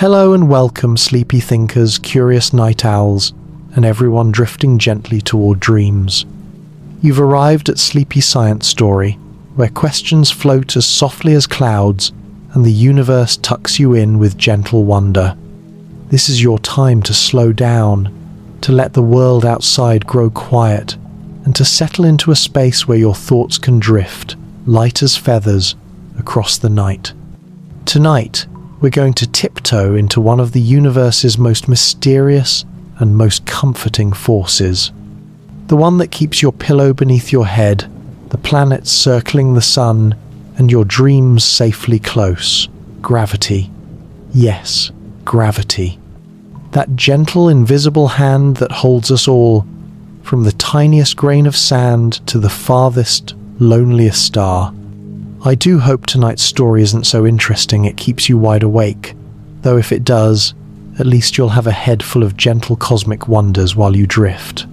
Hello and welcome, sleepy thinkers, curious night owls, and everyone drifting gently toward dreams. You've arrived at Sleepy Science Story, where questions float as softly as clouds and the universe tucks you in with gentle wonder. This is your time to slow down, to let the world outside grow quiet, and to settle into a space where your thoughts can drift, light as feathers, across the night. Tonight, we're going to tiptoe into one of the universe's most mysterious and most comforting forces. The one that keeps your pillow beneath your head, the planets circling the sun, and your dreams safely close. Gravity. Yes, gravity. That gentle, invisible hand that holds us all, from the tiniest grain of sand to the farthest, loneliest star. I do hope tonight's story isn't so interesting it keeps you wide awake, though if it does, at least you'll have a head full of gentle cosmic wonders while you drift.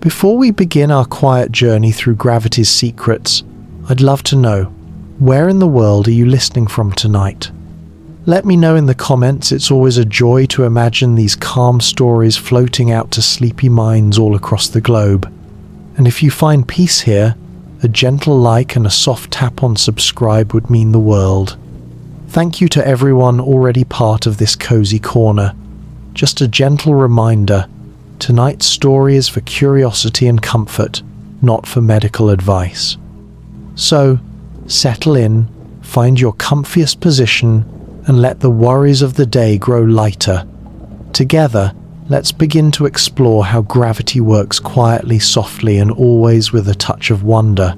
Before we begin our quiet journey through gravity's secrets, I'd love to know, where in the world are you listening from tonight? Let me know in the comments. It's always a joy to imagine these calm stories floating out to sleepy minds all across the globe. And if you find peace here, a gentle like and a soft tap on subscribe would mean the world. Thank you to everyone already part of this cozy corner. Just a gentle reminder, tonight's story is for curiosity and comfort, not for medical advice. So, settle in, find your comfiest position, and let the worries of the day grow lighter. Together, let's begin to explore how gravity works quietly, softly, and always with a touch of wonder.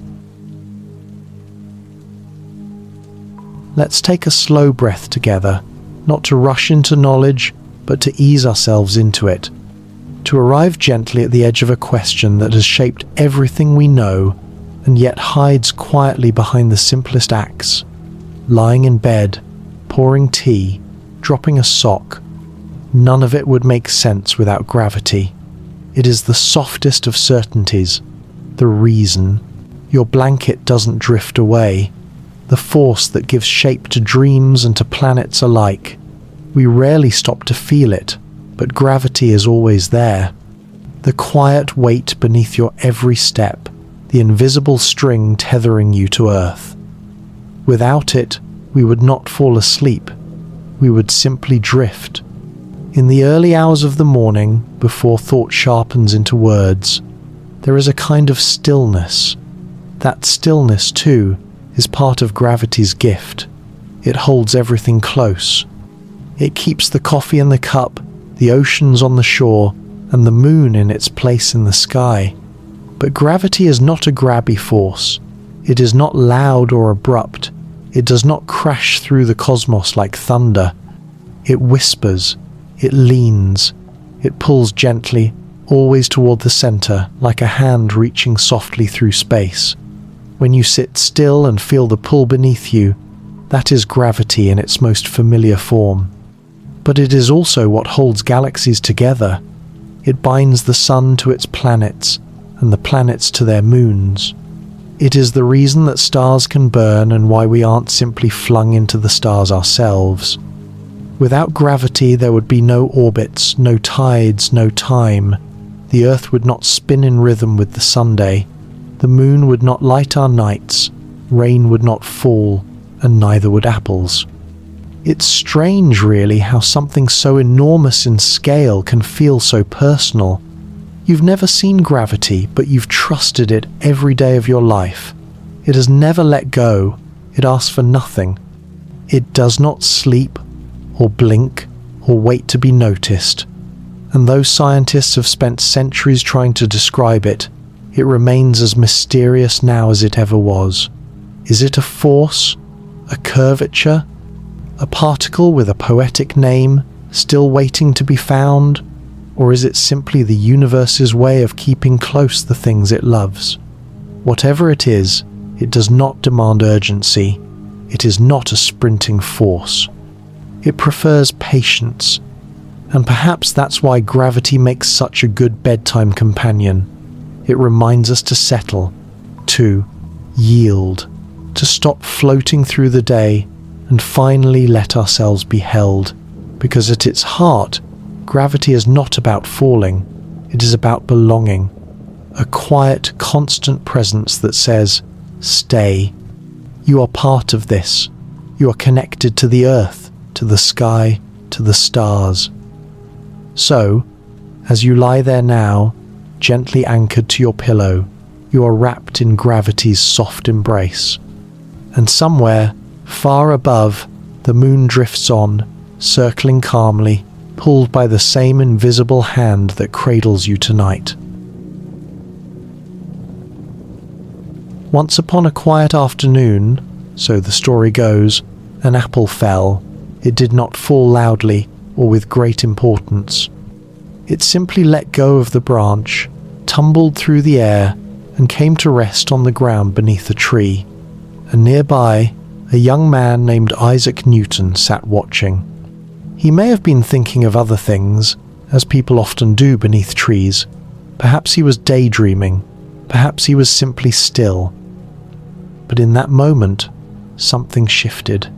Let's take a slow breath together, not to rush into knowledge, but to ease ourselves into it. To arrive gently at the edge of a question that has shaped everything we know, and yet hides quietly behind the simplest acts. Lying in bed, pouring tea, dropping a sock. None of it would make sense without gravity. It is the softest of certainties, the reason. Your blanket doesn't drift away, the force that gives shape to dreams and to planets alike. We rarely stop to feel it, but gravity is always there. The quiet weight beneath your every step, the invisible string tethering you to Earth. Without it, we would not fall asleep. We would simply drift. In the early hours of the morning, before thought sharpens into words, there is a kind of stillness. That stillness, too, is part of gravity's gift. It holds everything close. It keeps the coffee in the cup, the oceans on the shore, and the moon in its place in the sky. But gravity is not a grabby force. It is not loud or abrupt. It does not crash through the cosmos like thunder. It whispers. It leans, it pulls gently, always toward the center, like a hand reaching softly through space. When you sit still and feel the pull beneath you, that is gravity in its most familiar form. But it is also what holds galaxies together. It binds the sun to its planets, and the planets to their moons. It is the reason that stars can burn and why we aren't simply flung into the stars ourselves. Without gravity, there would be no orbits, no tides, no time. The Earth would not spin in rhythm with the Sunday. The moon would not light our nights. Rain would not fall, and neither would apples. It's strange, really, how something so enormous in scale can feel so personal. You've never seen gravity, but you've trusted it every day of your life. It has never let go. It asks for nothing. It does not sleep, or blink, or wait to be noticed. And though scientists have spent centuries trying to describe it, it remains as mysterious now as it ever was. Is it a force? A curvature? A particle with a poetic name, still waiting to be found? Or is it simply the universe's way of keeping close the things it loves? Whatever it is, it does not demand urgency. It is not a sprinting force. It prefers patience, and perhaps that's why gravity makes such a good bedtime companion. It reminds us to settle, to yield, to stop floating through the day, and finally let ourselves be held. because at its heart, gravity is not about falling, it is about belonging. A quiet, constant presence that says, stay. You are part of this. You are connected to the earth, to the sky, to the stars. So, as you lie there now, gently anchored to your pillow, you are wrapped in gravity's soft embrace. And somewhere, far above, the moon drifts on, circling calmly, pulled by the same invisible hand that cradles you tonight. Once upon a quiet afternoon, so the story goes, an apple fell. It did not fall loudly or with great importance. It simply let go of the branch, tumbled through the air, and came to rest on the ground beneath a tree. And nearby, a young man named Isaac Newton sat watching. He may have been thinking of other things, as people often do beneath trees. Perhaps he was daydreaming. Perhaps he was simply still. But in that moment, something shifted.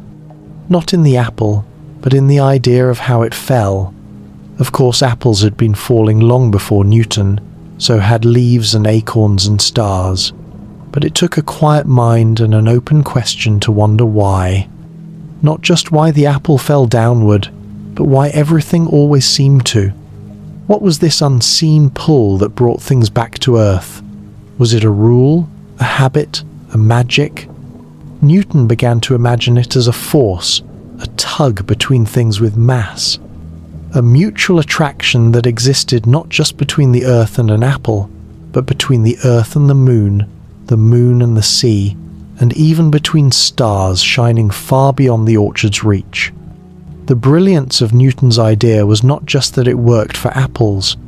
Not in the apple, but in the idea of how it fell. Of course, apples had been falling long before Newton, so had leaves and acorns and stars. But it took a quiet mind and an open question to wonder why. Not just why the apple fell downward, but why everything always seemed to. What was this unseen pull that brought things back to earth? Was it a rule, a habit, a magic? Newton began to imagine it as a force, a tug between things with mass. A mutual attraction that existed not just between the earth and an apple, but between the earth and the moon and the sea, and even between stars shining far beyond the orchard's reach. The brilliance of Newton's idea was not just that it worked for apples,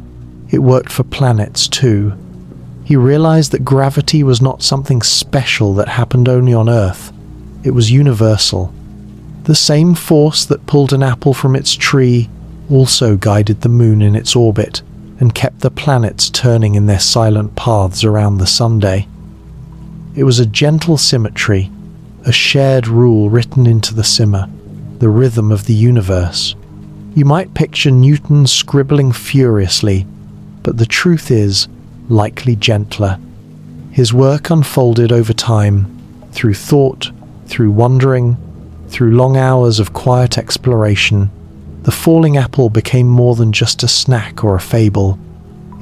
it worked for planets too. He realized that gravity was not something special that happened only on Earth. It was universal. The same force that pulled an apple from its tree also guided the moon in its orbit and kept the planets turning in their silent paths around the Sunday. It was a gentle symmetry, a shared rule written into the simmer, the rhythm of the universe. You might picture Newton scribbling furiously, but the truth is, likely gentler. His work unfolded over time, through thought, through wondering, through long hours of quiet exploration. The falling apple became more than just a snack or a fable.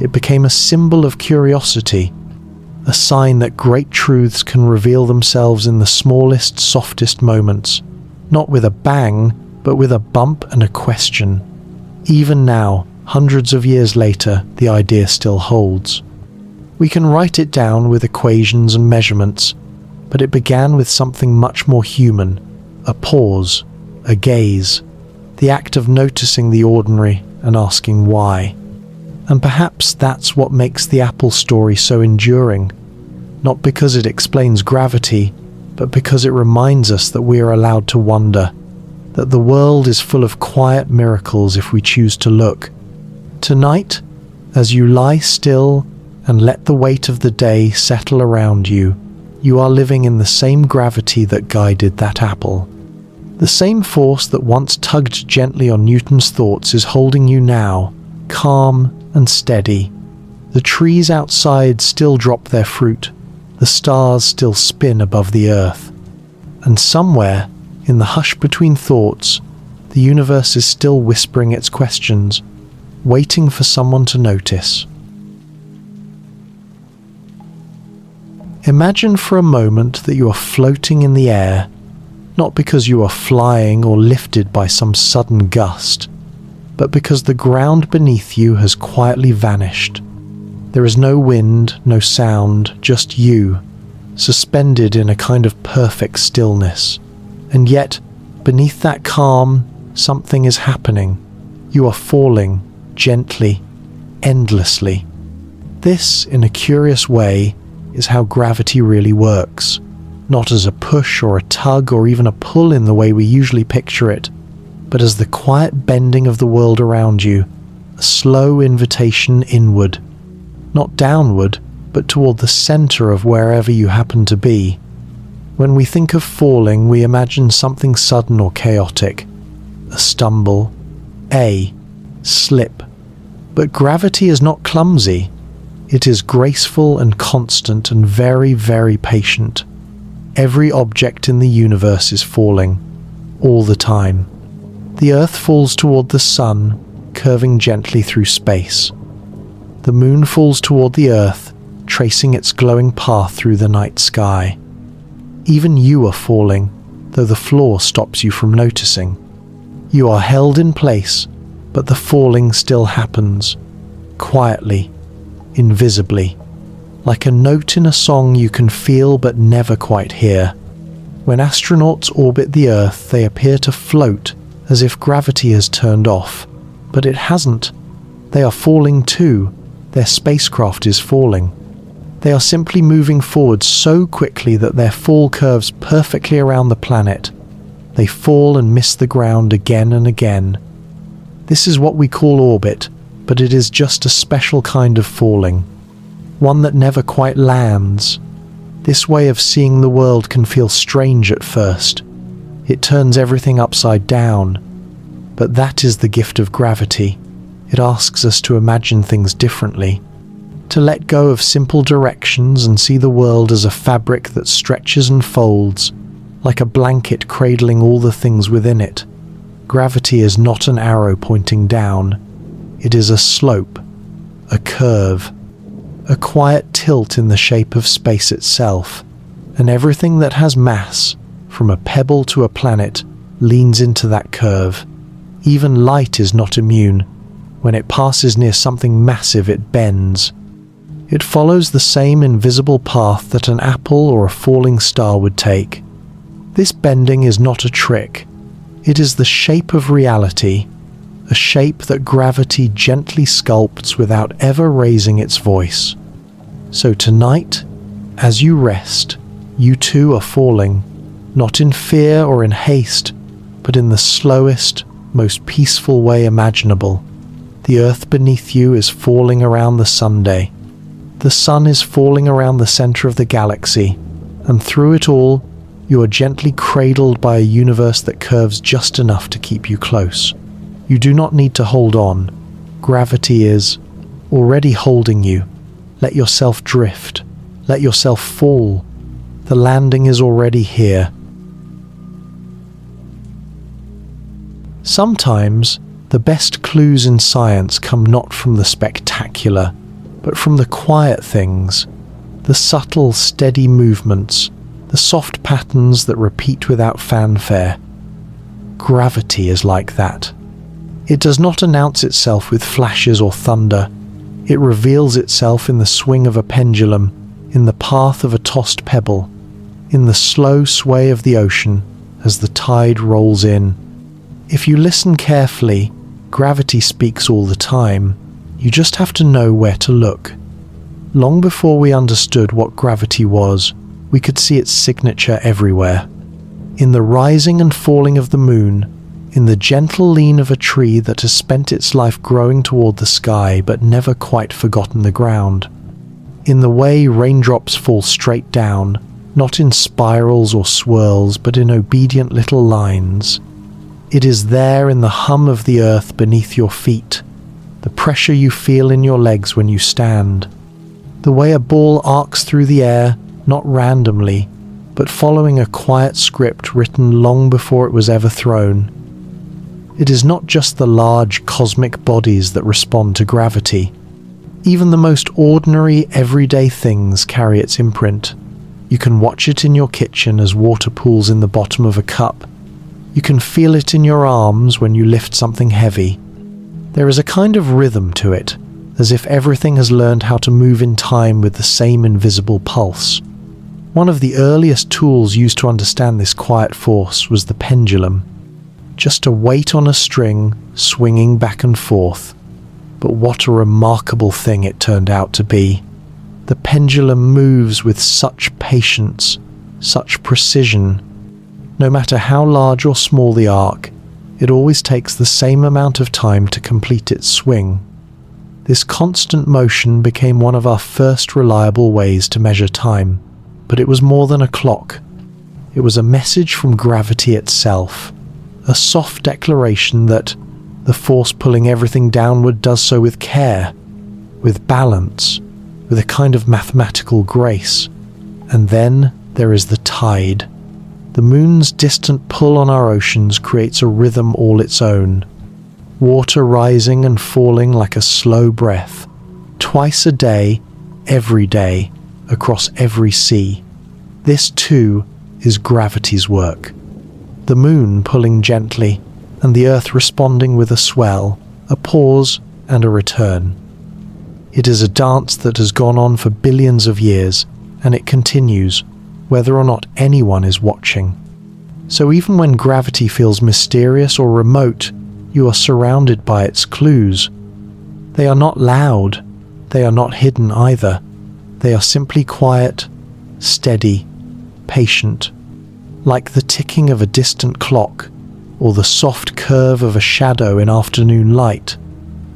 It became a symbol of curiosity, a sign that great truths can reveal themselves in the smallest, softest moments, not with a bang, but with a bump and a question. Even now, hundreds of years later, the idea still holds. We can write it down with equations and measurements, but it began with something much more human, a pause, a gaze, the act of noticing the ordinary and asking why. And perhaps that's what makes the apple story so enduring, not because it explains gravity, but because it reminds us that we are allowed to wonder, that the world is full of quiet miracles if we choose to look. Tonight, as you lie still and let the weight of the day settle around you, you are living in the same gravity that guided that apple. The same force that once tugged gently on Newton's thoughts is holding you now, calm and steady. The trees outside still drop their fruit, the stars still spin above the earth. And somewhere, in the hush between thoughts, the universe is still whispering its questions, waiting for someone to notice. Imagine for a moment that you are floating in the air, not because you are flying or lifted by some sudden gust, but because the ground beneath you has quietly vanished. There is no wind, no sound, just you, suspended in a kind of perfect stillness. And yet, beneath that calm, something is happening. You are falling, gently, endlessly. This, in a curious way, is how gravity really works. Not as a push or a tug or even a pull in the way we usually picture it, but as the quiet bending of the world around you, a slow invitation inward. Not downward, but toward the center of wherever you happen to be. When we think of falling, we imagine something sudden or chaotic. A stumble, A. Slip. But gravity is not clumsy. It is graceful and constant and very, very patient. Every object in the universe is falling, all the time. The Earth falls toward the Sun, curving gently through space. The Moon falls toward the Earth, tracing its glowing path through the night sky. Even you are falling, though the floor stops you from noticing. You are held in place, but the falling still happens, quietly, invisibly, like a note in a song you can feel but never quite hear. When astronauts orbit the Earth, they appear to float as if gravity has turned off, but it hasn't. They are falling too. Their spacecraft is falling. They are simply moving forward so quickly that their fall curves perfectly around the planet. They fall and miss the ground again and again. This is what we call orbit, but it is just a special kind of falling, one that never quite lands. This way of seeing the world can feel strange at first. It turns everything upside down. But that is the gift of gravity. It asks us to imagine things differently, to let go of simple directions and see the world as a fabric that stretches and folds, like a blanket cradling all the things within it. Gravity is not an arrow pointing down. It is a slope, a curve, a quiet tilt in the shape of space itself, and everything that has mass, from a pebble to a planet, leans into that curve. Even light is not immune. When it passes near something massive, it bends. It follows the same invisible path that an apple or a falling star would take. This bending is not a trick. It is the shape of reality, a shape that gravity gently sculpts without ever raising its voice. So tonight, as you rest, you too are falling, not in fear or in haste, but in the slowest, most peaceful way imaginable. The Earth beneath you is falling around the Sunday. The Sun is falling around the center of the galaxy, and through it all, you are gently cradled by a universe that curves just enough to keep you close. You do not need to hold on. Gravity is already holding you. Let yourself drift. Let yourself fall. The landing is already here. Sometimes, the best clues in science come not from the spectacular, but from the quiet things, the subtle, steady movements, the soft patterns that repeat without fanfare. Gravity is like that. It does not announce itself with flashes or thunder. It reveals itself in the swing of a pendulum, in the path of a tossed pebble, in the slow sway of the ocean as the tide rolls in. If you listen carefully, gravity speaks all the time. You just have to know where to look. Long before we understood what gravity was, we could see its signature everywhere. In the rising and falling of the moon, in the gentle lean of a tree that has spent its life growing toward the sky but never quite forgotten the ground. In the way raindrops fall straight down, not in spirals or swirls, but in obedient little lines. It is there in the hum of the earth beneath your feet, the pressure you feel in your legs when you stand, the way a ball arcs through the air, not randomly, but following a quiet script written long before it was ever thrown. It is not just the large cosmic bodies that respond to gravity. Even the most ordinary, everyday things carry its imprint. You can watch it in your kitchen as water pools in the bottom of a cup. You can feel it in your arms when you lift something heavy. There is a kind of rhythm to it, as if everything has learned how to move in time with the same invisible pulse. One of the earliest tools used to understand this quiet force was the pendulum. Just a weight on a string, swinging back and forth. But what a remarkable thing it turned out to be. The pendulum moves with such patience, such precision. No matter how large or small the arc, it always takes the same amount of time to complete its swing. This constant motion became one of our first reliable ways to measure time, but it was more than a clock. It was a message from gravity itself, a soft declaration that, The force pulling everything downward does so with care, with balance, with a kind of mathematical grace. And then there is the tide. The moon's distant pull on our oceans creates a rhythm all its own. Water rising and falling like a slow breath, twice a day, every day, across every sea. This too is gravity's work. The moon pulling gently, and the earth responding with a swell, a pause and a return. It is a dance that has gone on for billions of years, and it continues, whether or not anyone is watching. So even when gravity feels mysterious or remote, you are surrounded by its clues. They are not loud, they are not hidden either. They are simply quiet, steady, patient, like the ticking of a distant clock, or the soft curve of a shadow in afternoon light.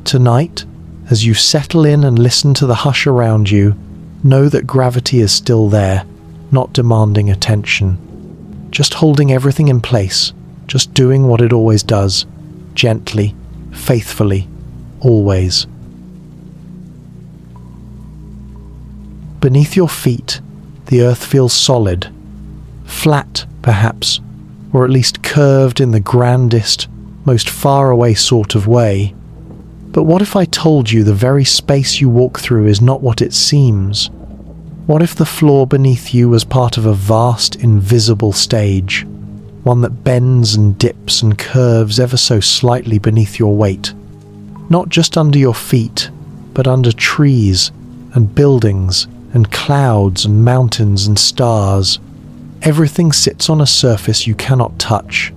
Tonight, as you settle in and listen to the hush around you, know that gravity is still there, not demanding attention. Just holding everything in place, just doing what it always does, gently, faithfully, always. Beneath your feet, the earth feels solid, flat perhaps, or at least curved in the grandest, most far-away sort of way. But what if I told you the very space you walk through is not what it seems? What if the floor beneath you was part of a vast, invisible stage, one that bends and dips and curves ever so slightly beneath your weight? Not just under your feet, but under trees and buildings and clouds and mountains and stars. Everything sits on a surface you cannot touch,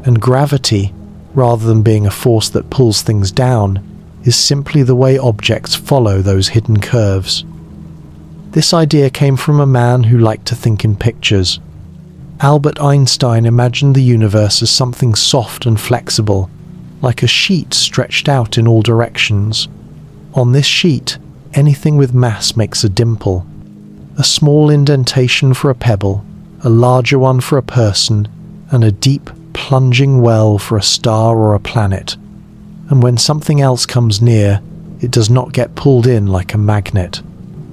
and gravity, rather than being a force that pulls things down, is simply the way objects follow those hidden curves. This idea came from a man who liked to think in pictures. Albert Einstein imagined the universe as something soft and flexible, like a sheet stretched out in all directions. On this sheet, anything with mass makes a dimple. A small indentation for a pebble, a larger one for a person, and a deep, plunging well for a star or a planet. And when something else comes near, it does not get pulled in like a magnet.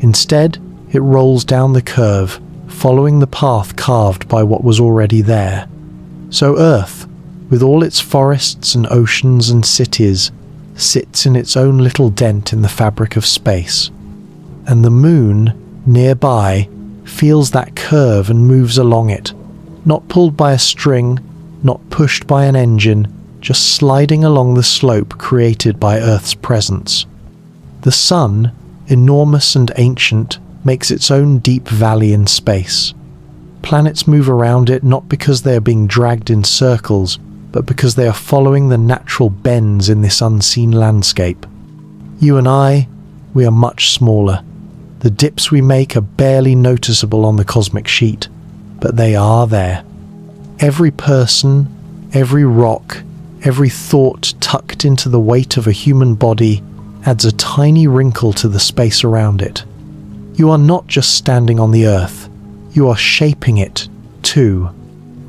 Instead, it rolls down the curve, following the path carved by what was already there. So Earth, with all its forests and oceans and cities, sits in its own little dent in the fabric of space. And the moon, nearby, feels that curve and moves along it, not pulled by a string, not pushed by an engine, just sliding along the slope created by Earth's presence. The sun, enormous and ancient, makes its own deep valley in space. Planets move around it not because they are being dragged in circles, but because they are following the natural bends in this unseen landscape. You and I, we are much smaller. The dips we make are barely noticeable on the cosmic sheet, but they are there. Every person, every rock, every thought tucked into the weight of a human body adds a tiny wrinkle to the space around it. You are not just standing on the earth, you are shaping it, too,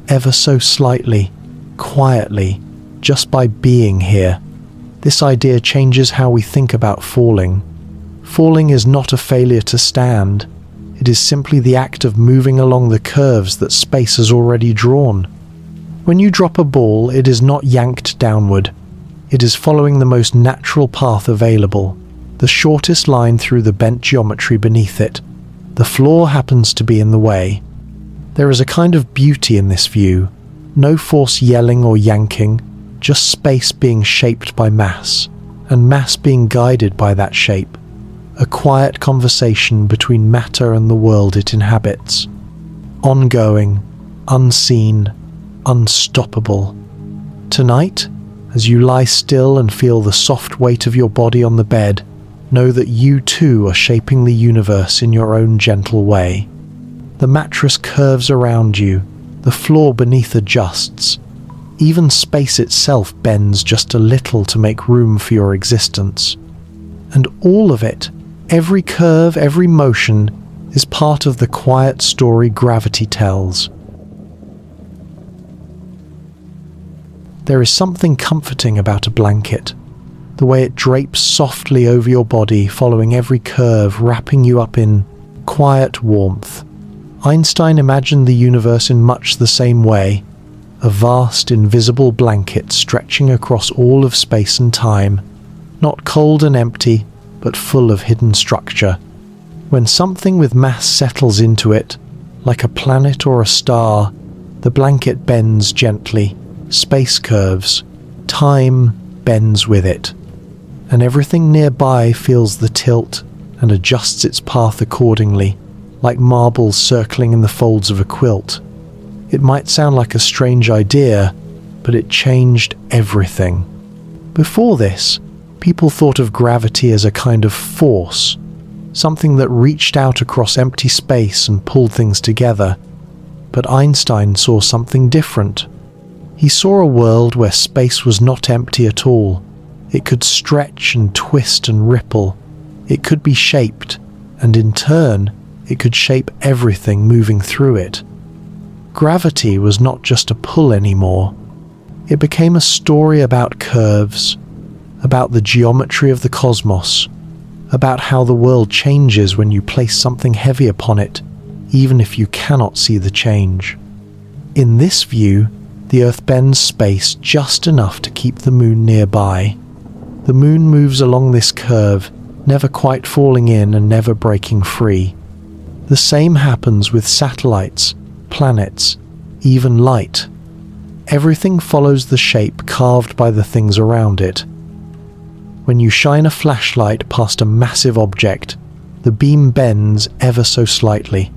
ever so slightly, quietly, just by being here. This idea changes how we think about falling. Falling is not a failure to stand. It is simply the act of moving along the curves that space has already drawn. When you drop a ball, it is not yanked downward. It is following the most natural path available, the shortest line through the bent geometry beneath it. The floor happens to be in the way. There is a kind of beauty in this view. No force yelling or yanking, just space being shaped by mass, and mass being guided by that shape. A quiet conversation between matter and the world it inhabits. Ongoing, unseen, unstoppable. Tonight, as you lie still and feel the soft weight of your body on the bed, know that you too are shaping the universe in your own gentle way. The mattress curves around you, the floor beneath adjusts. Even space itself bends just a little to make room for your existence. And all of it, every curve, every motion, is part of the quiet story gravity tells. There is something comforting about a blanket, the way it drapes softly over your body, following every curve, wrapping you up in quiet warmth. Einstein imagined the universe in much the same way, a vast, invisible blanket stretching across all of space and time, not cold and empty, but full of hidden structure. When something with mass settles into it, like a planet or a star, the blanket bends gently, space curves, time bends with it, and everything nearby feels the tilt and adjusts its path accordingly, like marbles circling in the folds of a quilt. It might sound like a strange idea, but it changed everything. Before this, people thought of gravity as a kind of force, something that reached out across empty space and pulled things together. But Einstein saw something different. He saw a world where space was not empty at all. It could stretch and twist and ripple. It could be shaped, and in turn, it could shape everything moving through it. Gravity was not just a pull anymore. It became a story about curves, about the geometry of the cosmos, about how the world changes when you place something heavy upon it, even if you cannot see the change. In this view, the Earth bends space just enough to keep the Moon nearby. The Moon moves along this curve, never quite falling in and never breaking free. The same happens with satellites, planets, even light. Everything follows the shape carved by the things around it. When you shine a flashlight past a massive object, the beam bends ever so slightly,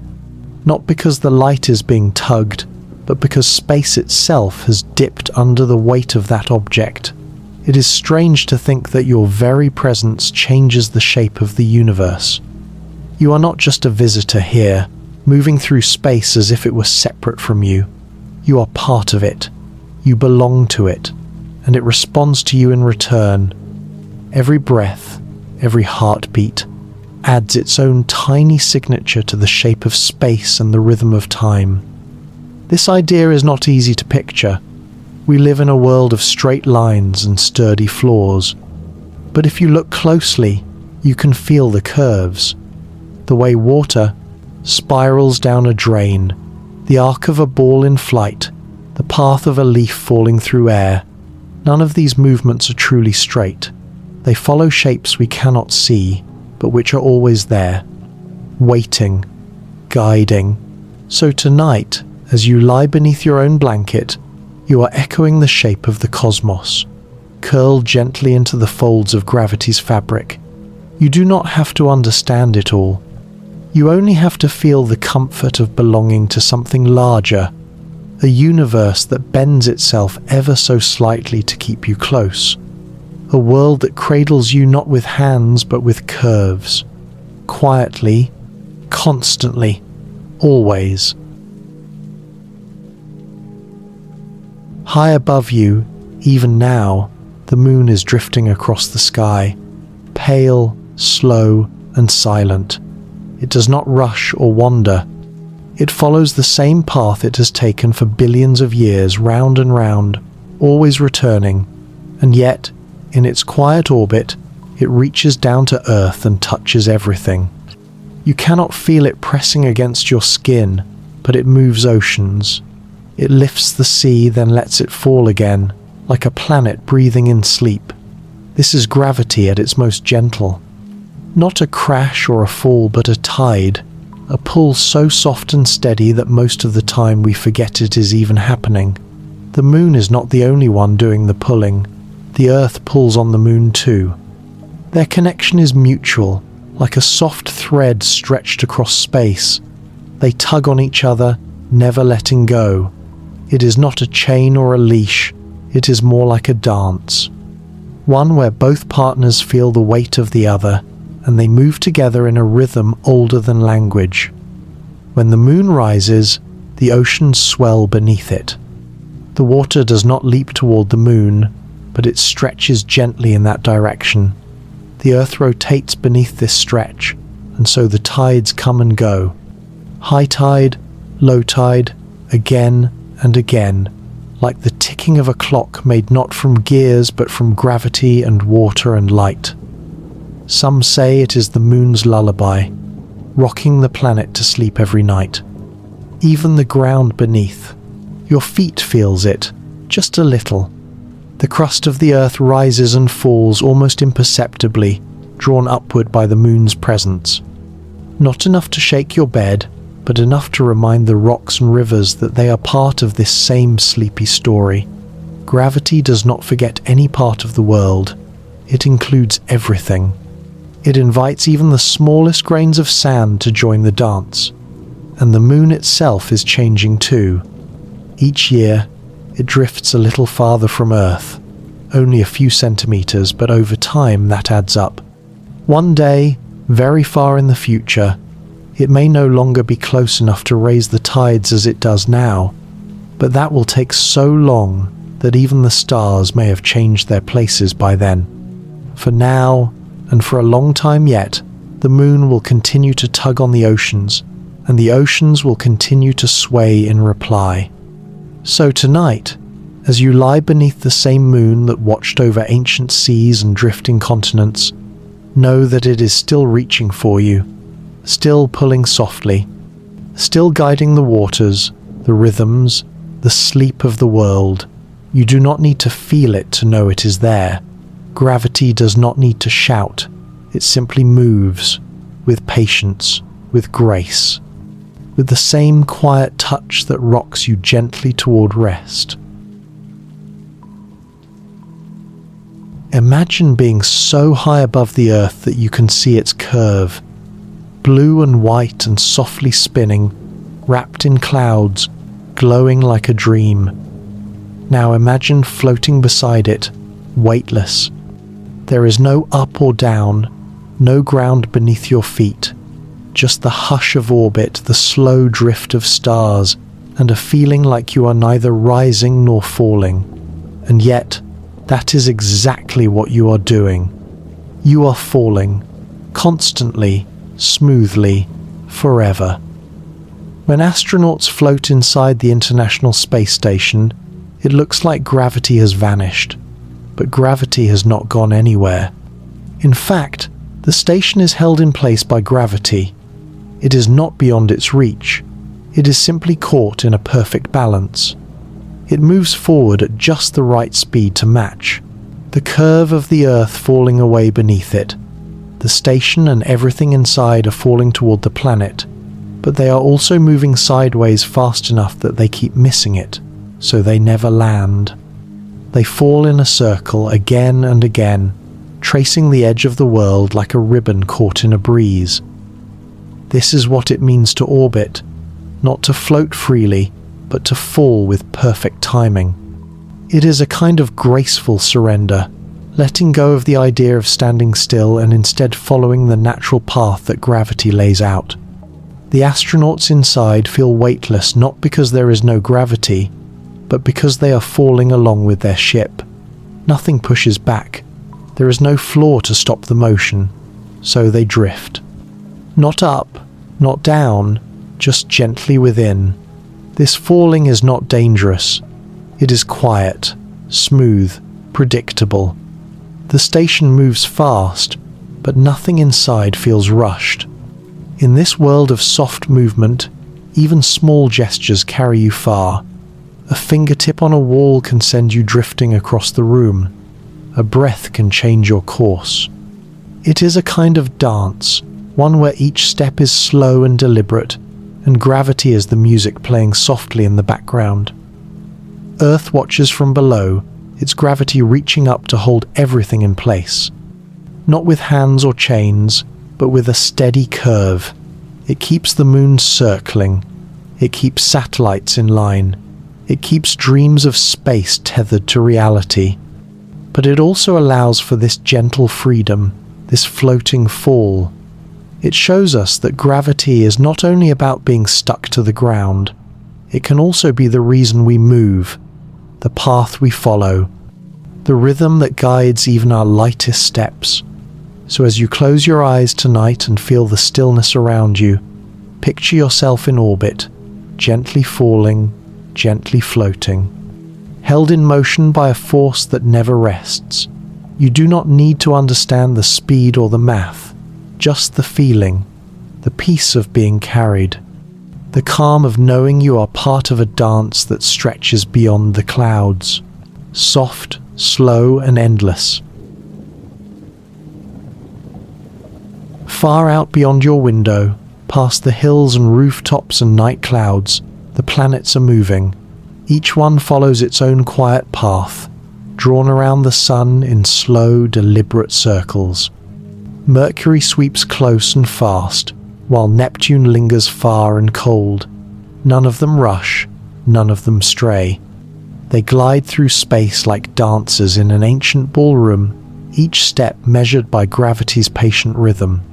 not because the light is being tugged, but because space itself has dipped under the weight of that object. It is strange to think that your very presence changes the shape of the universe. You are not just a visitor here, moving through space as if it were separate from you. You are part of it. You belong to it, and it responds to you in return. Every breath, every heartbeat, adds its own tiny signature to the shape of space and the rhythm of time. This idea is not easy to picture. We live in a world of straight lines and sturdy floors. But if you look closely, you can feel the curves. The way water spirals down a drain, the arc of a ball in flight, the path of a leaf falling through air. None of these movements are truly straight. They follow shapes we cannot see, but which are always there, waiting, guiding. So tonight, as you lie beneath your own blanket, you are echoing the shape of the cosmos, curled gently into the folds of gravity's fabric. You do not have to understand it all. You only have to feel the comfort of belonging to something larger, a universe that bends itself ever so slightly to keep you close, a world that cradles you not with hands but with curves, quietly, constantly, always. High above you, even now, the moon is drifting across the sky, pale, slow, and silent. It does not rush or wander. It follows the same path it has taken for billions of years, round and round, always returning, and yet, in its quiet orbit, it reaches down to Earth and touches everything. You cannot feel it pressing against your skin, but it moves oceans. It lifts the sea, then lets it fall again, like a planet breathing in sleep. This is gravity at its most gentle. Not a crash or a fall, but a tide, a pull so soft and steady that most of the time we forget it is even happening. The moon is not the only one doing the pulling. The Earth pulls on the moon too. Their connection is mutual, like a soft thread stretched across space. They tug on each other, never letting go. It is not a chain or a leash, it is more like a dance. One where both partners feel the weight of the other, and they move together in a rhythm older than language. When the moon rises, the oceans swell beneath it. The water does not leap toward the moon, but it stretches gently in that direction. The Earth rotates beneath this stretch, and so the tides come and go. High tide, low tide, again and again, like the ticking of a clock made not from gears but from gravity and water and light. Some say it is the moon's lullaby, rocking the planet to sleep every night. Even the ground beneath, your feet feels it, just a little. The crust of the earth rises and falls almost imperceptibly, drawn upward by the moon's presence. Not enough to shake your bed, but enough to remind the rocks and rivers that they are part of this same sleepy story. Gravity does not forget any part of the world. It includes everything. It invites even the smallest grains of sand to join the dance. And the moon itself is changing too. Each year, it drifts a little farther from Earth. Only a few centimeters, but over time that adds up. One day, very far in the future, it may no longer be close enough to raise the tides as it does now, but that will take so long that even the stars may have changed their places by then. For now, and for a long time yet, the moon will continue to tug on the oceans, and the oceans will continue to sway in reply. So tonight, as you lie beneath the same moon that watched over ancient seas and drifting continents, know that it is still reaching for you, still pulling softly, still guiding the waters, the rhythms, the sleep of the world. You do not need to feel it to know it is there. Gravity does not need to shout. It simply moves, with patience, with grace, with the same quiet touch that rocks you gently toward rest. Imagine being so high above the earth that you can see its curve, blue and white and softly spinning, wrapped in clouds, glowing like a dream. Now imagine floating beside it, weightless. There is no up or down, no ground beneath your feet, just the hush of orbit, the slow drift of stars, and a feeling like you are neither rising nor falling. And yet, that is exactly what you are doing. You are falling, constantly, smoothly, forever. When astronauts float inside the International Space Station, it looks like gravity has vanished, but gravity has not gone anywhere. In fact, the station is held in place by gravity. It is not beyond its reach. It is simply caught in a perfect balance. It moves forward at just the right speed to match the curve of the Earth falling away beneath it. The station and everything inside are falling toward the planet, but they are also moving sideways fast enough that they keep missing it, so they never land. They fall in a circle again and again, tracing the edge of the world like a ribbon caught in a breeze. This is what it means to orbit, not to float freely, but to fall with perfect timing. It is a kind of graceful surrender, letting go of the idea of standing still and instead following the natural path that gravity lays out. The astronauts inside feel weightless not because there is no gravity, but because they are falling along with their ship. Nothing pushes back. There is no floor to stop the motion, so they drift. Not up, not down, just gently within. This falling is not dangerous. It is quiet, smooth, predictable. The station moves fast, but nothing inside feels rushed. In this world of soft movement, even small gestures carry you far. A fingertip on a wall can send you drifting across the room. A breath can change your course. It is a kind of dance, one where each step is slow and deliberate, and gravity is the music playing softly in the background. Earth watches from below, its gravity reaching up to hold everything in place. Not with hands or chains, but with a steady curve. It keeps the moon circling. It keeps satellites in line. It keeps dreams of space tethered to reality. But it also allows for this gentle freedom, this floating fall. It shows us that gravity is not only about being stuck to the ground, it can also be the reason we move, the path we follow, the rhythm that guides even our lightest steps. So as you close your eyes tonight and feel the stillness around you, picture yourself in orbit, gently falling, gently floating. held in motion by a force that never rests. You do not need to understand the speed or the math, just the feeling, the peace of being carried, the calm of knowing you are part of a dance that stretches beyond the clouds, soft, slow, and endless. Far out beyond your window, past the hills and rooftops and night clouds, the planets are moving. Each one follows its own quiet path, drawn around the sun in slow, deliberate circles. Mercury sweeps close and fast, while Neptune lingers far and cold. None of them rush, none of them stray. They glide through space like dancers in an ancient ballroom, each step measured by gravity's patient rhythm.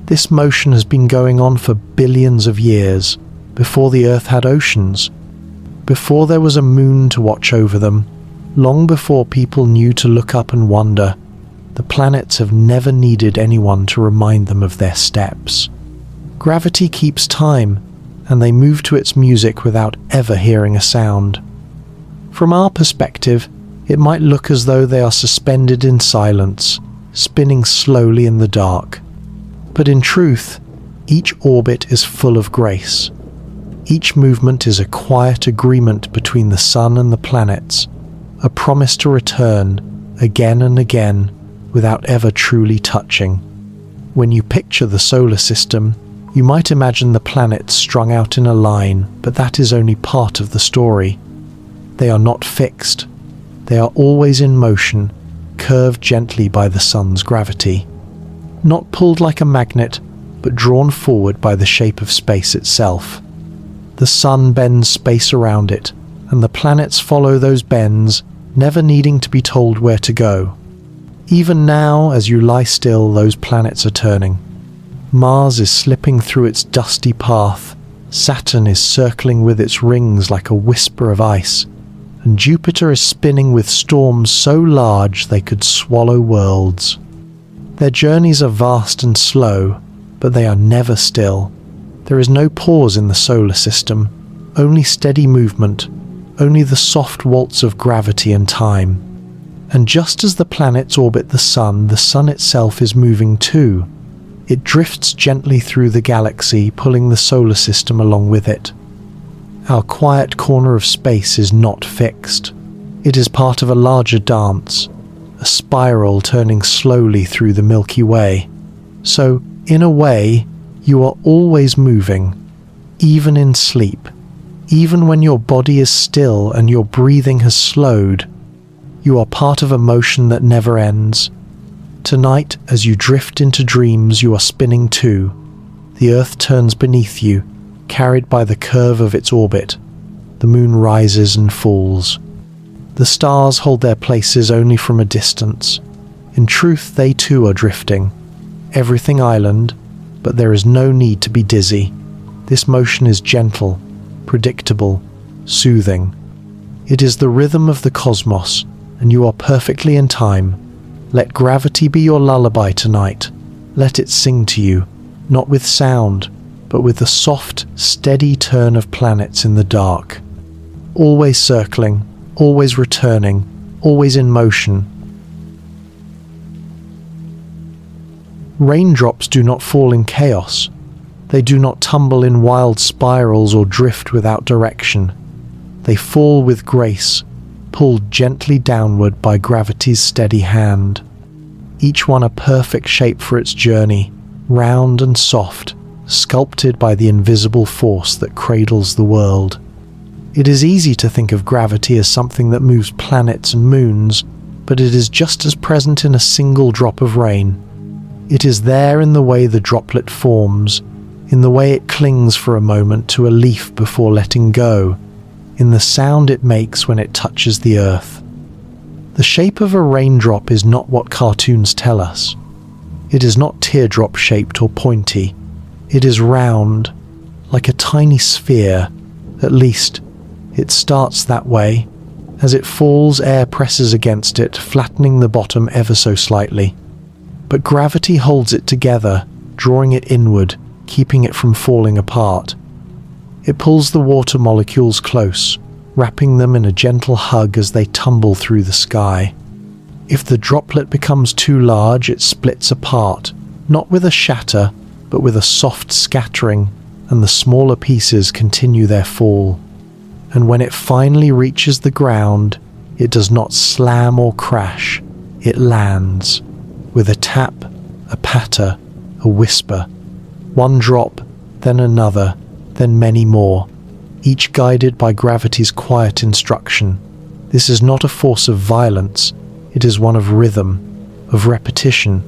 This motion has been going on for billions of years, before the Earth had oceans, before there was a moon to watch over them, long before people knew to look up and wonder. The planets have never needed anyone to remind them of their steps. Gravity keeps time, and they move to its music without ever hearing a sound. From our perspective, it might look as though they are suspended in silence, spinning slowly in the dark. But in truth, each orbit is full of grace. Each movement is a quiet agreement between the sun and the planets, a promise to return again and again without ever truly touching. When you picture the solar system, you might imagine the planets strung out in a line, but that is only part of the story. They are not fixed. They are always in motion, curved gently by the sun's gravity. Not pulled like a magnet, but drawn forward by the shape of space itself. The sun bends space around it, and the planets follow those bends, never needing to be told where to go. Even now, as you lie still, those planets are turning. Mars is slipping through its dusty path, Saturn is circling with its rings like a whisper of ice, and Jupiter is spinning with storms so large they could swallow worlds. Their journeys are vast and slow, but they are never still. There is no pause in the solar system, only steady movement, only the soft waltz of gravity and time. And just as the planets orbit the sun itself is moving too. It drifts gently through the galaxy, pulling the solar system along with it. Our quiet corner of space is not fixed. It is part of a larger dance, a spiral turning slowly through the Milky Way. So, in a way, you are always moving, even in sleep, even when your body is still and your breathing has slowed. You are part of a motion that never ends. Tonight, as you drift into dreams, you are spinning too. The Earth turns beneath you, carried by the curve of its orbit. The moon rises and falls. The stars hold their places only from a distance. In truth, they too are drifting. Everything island, but there is no need to be dizzy. This motion is gentle, predictable, soothing. It is the rhythm of the cosmos, and you are perfectly in time. Let gravity be your lullaby tonight. Let it sing to you, not with sound, but with the soft, steady turn of planets in the dark. Always circling, always returning, always in motion. Raindrops do not fall in chaos. They do not tumble in wild spirals or drift without direction. They fall with grace, pulled gently downward by gravity's steady hand. Each one a perfect shape for its journey, round and soft, sculpted by the invisible force that cradles the world. It is easy to think of gravity as something that moves planets and moons, but it is just as present in a single drop of rain. It is there in the way the droplet forms, in the way it clings for a moment to a leaf before letting go, in the sound it makes when it touches the earth. The shape of a raindrop is not what cartoons tell us. It is not teardrop-shaped or pointy. It is round, like a tiny sphere. At least, it starts that way. As it falls, air presses against it, flattening the bottom ever so slightly. But gravity holds it together, drawing it inward, keeping it from falling apart. It pulls the water molecules close, wrapping them in a gentle hug as they tumble through the sky. If the droplet becomes too large, it splits apart, not with a shatter, but with a soft scattering, and the smaller pieces continue their fall. And when it finally reaches the ground, it does not slam or crash, it lands, with a tap, a patter, a whisper. One drop, then another, then many more, each guided by gravity's quiet instruction. This is not a force of violence, it is one of rhythm, of repetition,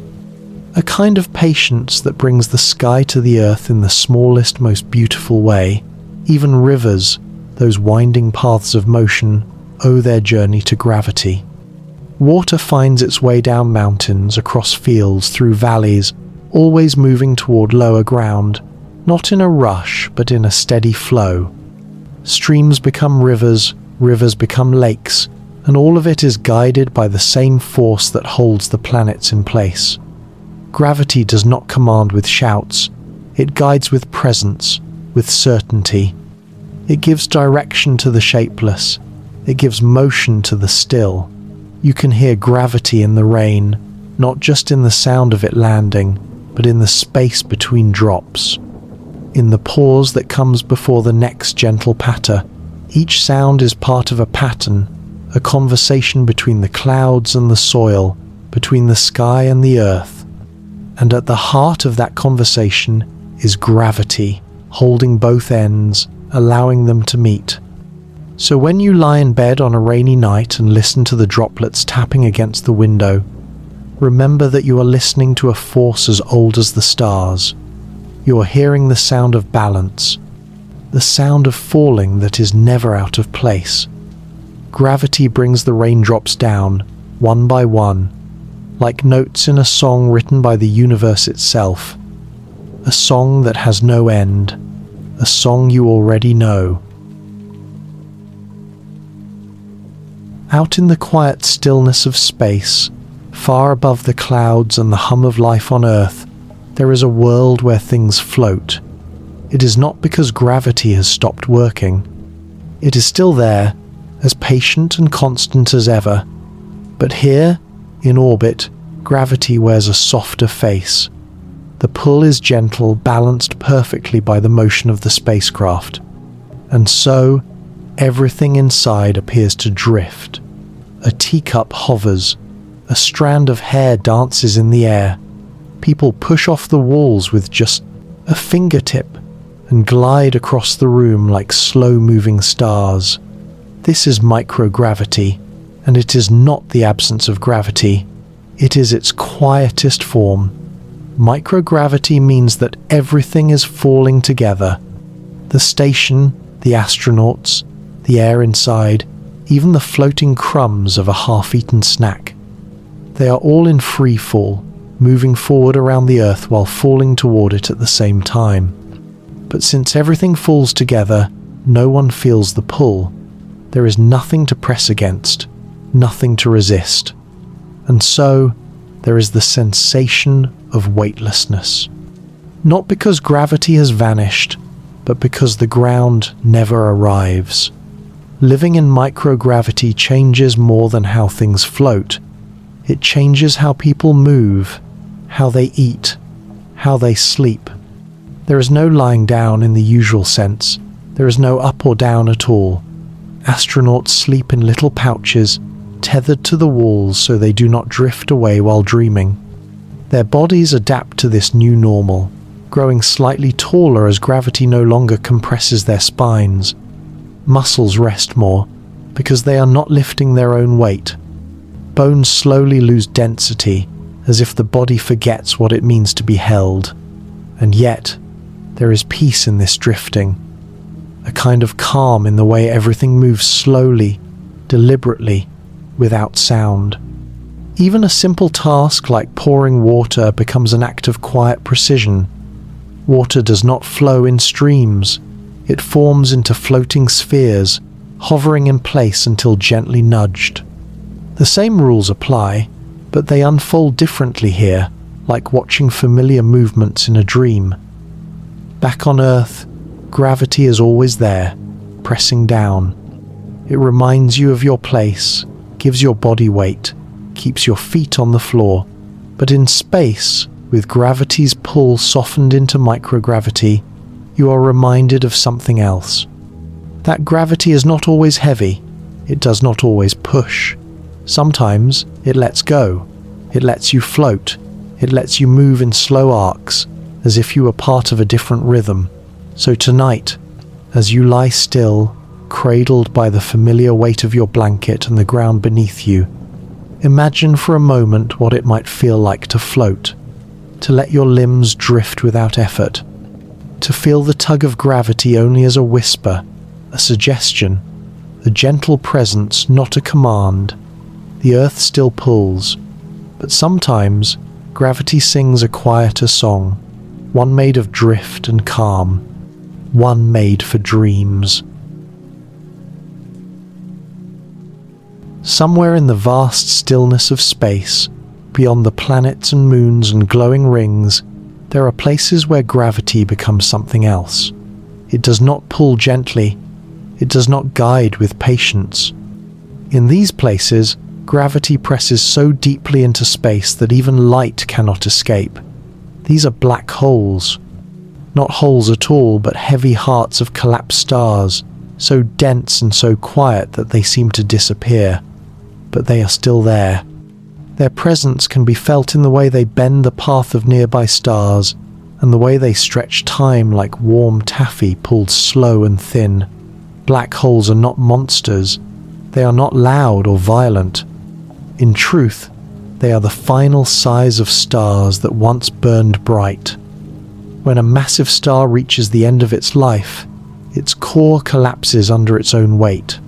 a kind of patience that brings the sky to the earth in the smallest, most beautiful way. Even rivers, those winding paths of motion, owe their journey to gravity. Water finds its way down mountains, across fields, through valleys, always moving toward lower ground, not in a rush, but in a steady flow. Streams become rivers, rivers become lakes, and all of it is guided by the same force that holds the planets in place. Gravity does not command with shouts, it guides with presence, with certainty. It gives direction to the shapeless, it gives motion to the still. You can hear gravity in the rain, not just in the sound of it landing, but in the space between drops. In the pause that comes before the next gentle patter, each sound is part of a pattern, a conversation between the clouds and the soil, between the sky and the earth. And at the heart of that conversation is gravity, holding both ends, allowing them to meet. So when you lie in bed on a rainy night and listen to the droplets tapping against the window, remember that you are listening to a force as old as the stars. You are hearing the sound of balance, the sound of falling that is never out of place. Gravity brings the raindrops down, one by one, like notes in a song written by the universe itself. A song that has no end, a song you already know. Out in the quiet stillness of space, far above the clouds and the hum of life on Earth, there is a world where things float. It is not because gravity has stopped working. It is still there, as patient and constant as ever. But here, in orbit, gravity wears a softer face. The pull is gentle, balanced perfectly by the motion of the spacecraft. And so, everything inside appears to drift. A teacup hovers. A strand of hair dances in the air. People push off the walls with just a fingertip and glide across the room like slow-moving stars. This is microgravity, and it is not the absence of gravity. It is its quietest form. Microgravity means that everything is falling together. The station, the astronauts, the air inside, even the floating crumbs of a half-eaten snack. They are all in free fall, moving forward around the Earth while falling toward it at the same time. But since everything falls together, no one feels the pull. There is nothing to press against, nothing to resist. And so, there is the sensation of weightlessness. Not because gravity has vanished, but because the ground never arrives. Living in microgravity changes more than how things float. It changes how people move, how they eat, how they sleep. There is no lying down in the usual sense. There is no up or down at all. Astronauts sleep in little pouches, tethered to the walls so they do not drift away while dreaming. Their bodies adapt to this new normal, growing slightly taller as gravity no longer compresses their spines. Muscles rest more, because they are not lifting their own weight. Bones slowly lose density, as if the body forgets what it means to be held. And yet, there is peace in this drifting, a kind of calm in the way everything moves slowly, deliberately, without sound. Even a simple task like pouring water becomes an act of quiet precision. Water does not flow in streams. It forms into floating spheres, hovering in place until gently nudged. The same rules apply, but they unfold differently here, like watching familiar movements in a dream. Back on Earth, gravity is always there, pressing down. It reminds you of your place, gives your body weight, keeps your feet on the floor. But in space, with gravity's pull softened into microgravity, you are reminded of something else. That gravity is not always heavy. It does not always push. Sometimes it lets go. It lets you float. It lets you move in slow arcs, as if you were part of a different rhythm. So tonight, as you lie still, cradled by the familiar weight of your blanket and the ground beneath you, imagine for a moment what it might feel like to float, to let your limbs drift without effort, to feel the tug of gravity only as a whisper, a suggestion, a gentle presence, not a command. The earth still pulls, but sometimes gravity sings a quieter song, one made of drift and calm, one made for dreams. Somewhere in the vast stillness of space, beyond the planets and moons and glowing rings, there are places where gravity becomes something else. It does not pull gently. It does not guide with patience. In these places, gravity presses so deeply into space that even light cannot escape. These are black holes. Not holes at all, but heavy hearts of collapsed stars, so dense and so quiet that they seem to disappear. But they are still there. Their presence can be felt in the way they bend the path of nearby stars, and the way they stretch time like warm taffy pulled slow and thin. Black holes are not monsters. They are not loud or violent. In truth, they are the final sighs of stars that once burned bright. When a massive star reaches the end of its life, its core collapses under its own weight.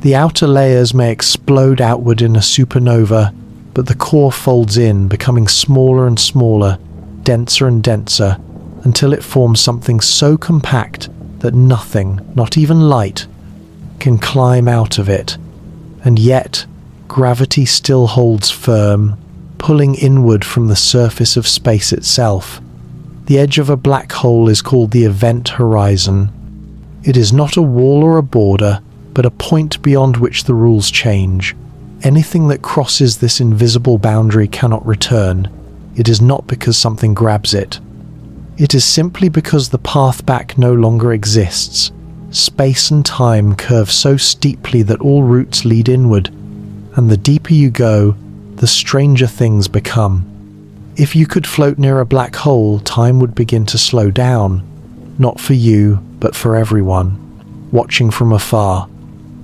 The outer layers may explode outward in a supernova, but the core folds in, becoming smaller and smaller, denser and denser, until it forms something so compact that nothing, not even light, can climb out of it. And yet, gravity still holds firm, pulling inward from the surface of space itself. The edge of a black hole is called the event horizon. It is not a wall or a border, but a point beyond which the rules change. Anything that crosses this invisible boundary cannot return. It is not because something grabs it. It is simply because the path back no longer exists. Space and time curve so steeply that all routes lead inward, and the deeper you go, the stranger things become. If you could float near a black hole, time would begin to slow down. Not for you, but for everyone. Watching from afar,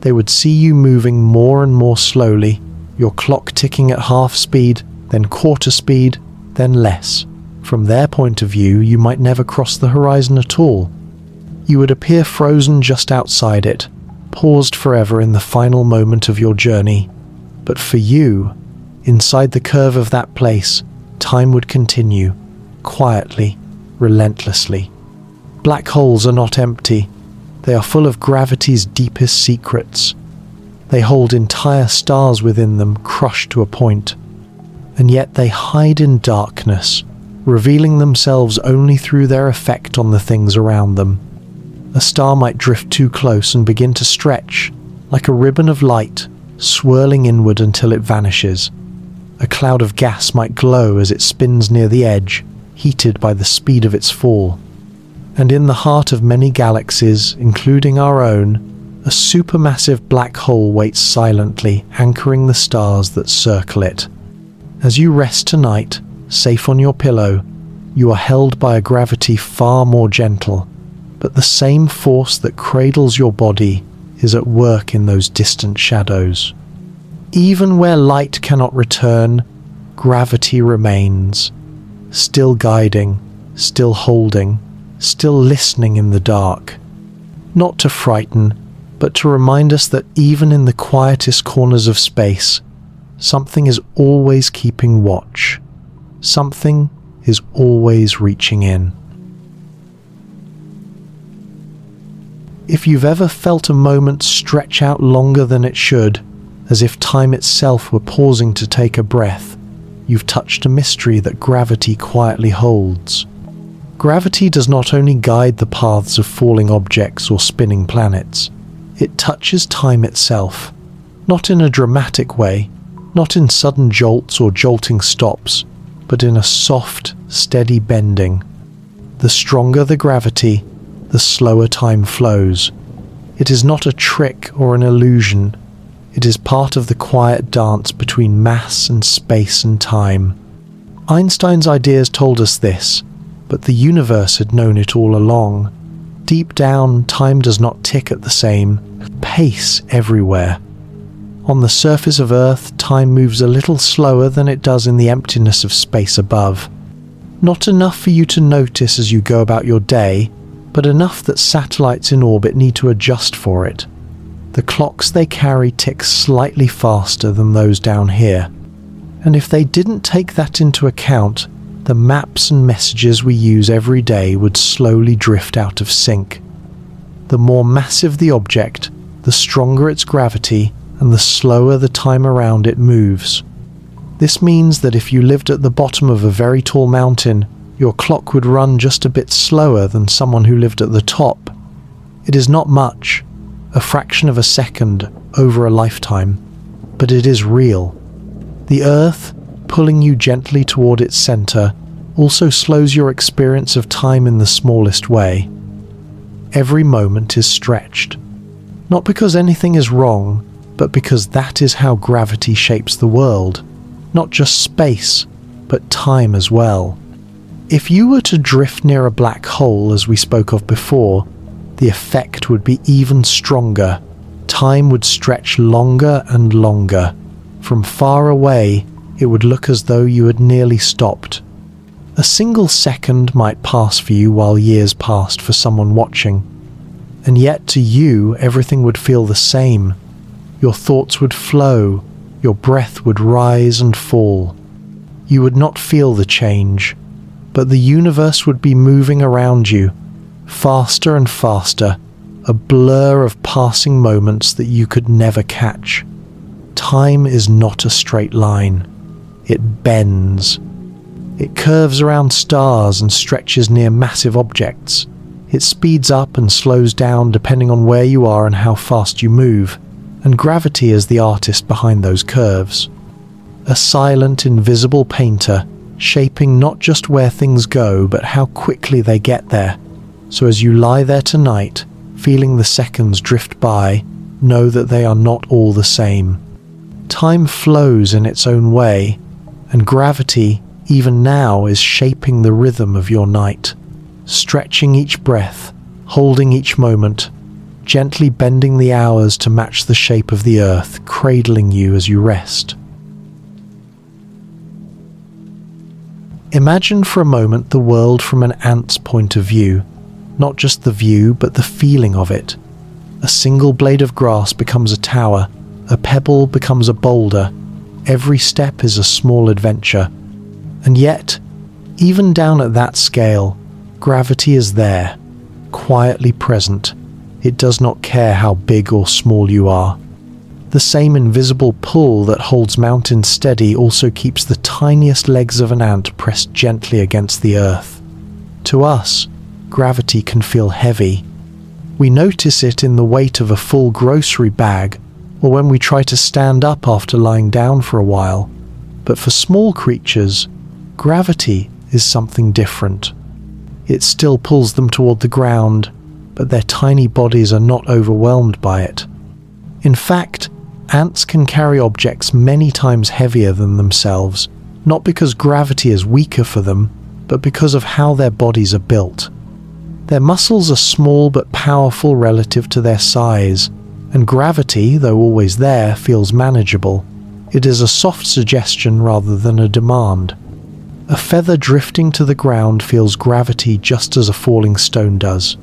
they would see you moving more and more slowly, your clock ticking at half speed, then quarter speed, then less. From their point of view, you might never cross the horizon at all. You would appear frozen just outside it, paused forever in the final moment of your journey. But for you, inside the curve of that place, time would continue, quietly, relentlessly. Black holes are not empty. They are full of gravity's deepest secrets. They hold entire stars within them, crushed to a point. And yet they hide in darkness, revealing themselves only through their effect on the things around them. A star might drift too close and begin to stretch, like a ribbon of light, swirling inward until it vanishes. A cloud of gas might glow as it spins near the edge, heated by the speed of its fall. And in the heart of many galaxies, including our own, a supermassive black hole waits silently, anchoring the stars that circle it. As you rest tonight, safe on your pillow, you are held by a gravity far more gentle, but the same force that cradles your body is at work in those distant shadows. Even where light cannot return, gravity remains, still guiding, still holding, still listening in the dark. Not to frighten, but to remind us that even in the quietest corners of space, something is always keeping watch. Something is always reaching in. If you've ever felt a moment stretch out longer than it should, as if time itself were pausing to take a breath, you've touched a mystery that gravity quietly holds. Gravity does not only guide the paths of falling objects or spinning planets, It touches time itself, not in a dramatic way, not in sudden jolts or jolting stops, but in a soft, steady bending. The stronger the gravity, the slower time flows. It is not a trick or an illusion. It is part of the quiet dance between mass and space and time. Einstein's ideas told us this, but the universe had known it all along. Deep down, time does not tick at the same pace everywhere. On the surface of Earth, time moves a little slower than it does in the emptiness of space above. Not enough for you to notice as you go about your day, but enough that satellites in orbit need to adjust for it. The clocks they carry tick slightly faster than those down here. And if they didn't take that into account, the maps and messages we use every day would slowly drift out of sync. The more massive the object, the stronger its gravity, and the slower the time around it moves. This means that if you lived at the bottom of a very tall mountain, your clock would run just a bit slower than someone who lived at the top. It is not much, a fraction of a second over a lifetime, but it is real. The Earth, pulling you gently toward its center, also slows your experience of time in the smallest way. Every moment is stretched, not because anything is wrong, but because that is how gravity shapes the world, not just space, but time as well. If you were to drift near a black hole, as we spoke of before, the effect would be even stronger. Time would stretch longer and longer. From far away, it would look as though you had nearly stopped. A single second might pass for you while years passed for someone watching. And yet to you, everything would feel the same. Your thoughts would flow, your breath would rise and fall. You would not feel the change, but the universe would be moving around you, faster and faster, a blur of passing moments that you could never catch. Time is not a straight line. It bends. It curves around stars and stretches near massive objects. It speeds up and slows down depending on where you are and how fast you move, and gravity is the artist behind those curves. A silent, invisible painter, shaping not just where things go, but how quickly they get there. So as you lie there tonight, feeling the seconds drift by, know that they are not all the same. Time flows in its own way, and gravity, even now, is shaping the rhythm of your night, stretching each breath, holding each moment, gently bending the hours to match the shape of the earth, cradling you as you rest. Imagine for a moment the world from an ant's point of view, not just the view, but the feeling of it. A single blade of grass becomes a tower, a pebble becomes a boulder, every step is a small adventure. And yet, even down at that scale, gravity is there, quietly present. It does not care how big or small you are. The same invisible pull that holds mountains steady also keeps the tiniest legs of an ant pressed gently against the earth. To us, gravity can feel heavy. We notice it in the weight of a full grocery bag, or when we try to stand up after lying down for a while. But for small creatures, gravity is something different. It still pulls them toward the ground, but their tiny bodies are not overwhelmed by it. In fact, ants can carry objects many times heavier than themselves, not because gravity is weaker for them, but because of how their bodies are built. Their muscles are small but powerful relative to their size, and gravity, though always there, feels manageable. It is a soft suggestion rather than a demand. A feather drifting to the ground feels gravity just as a falling stone does.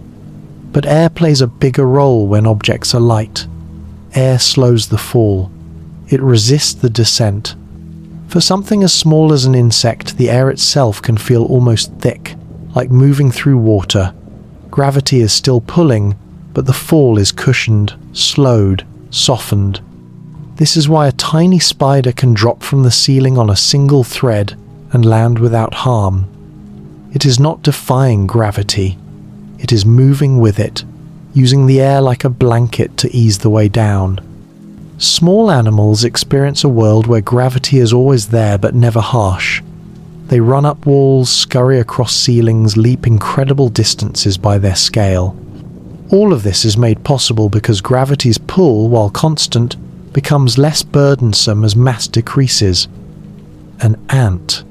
But air plays a bigger role when objects are light. Air slows the fall. It resists the descent. For something as small as an insect, the air itself can feel almost thick, like moving through water. Gravity is still pulling, but the fall is cushioned, slowed, softened. This is why a tiny spider can drop from the ceiling on a single thread and land without harm. It is not defying gravity. It is moving with it, using the air like a blanket to ease the way down. Small animals experience a world where gravity is always there but never harsh. They run up walls, scurry across ceilings, leap incredible distances by their scale. All of this is made possible because gravity's pull, while constant, becomes less burdensome as mass decreases. An ant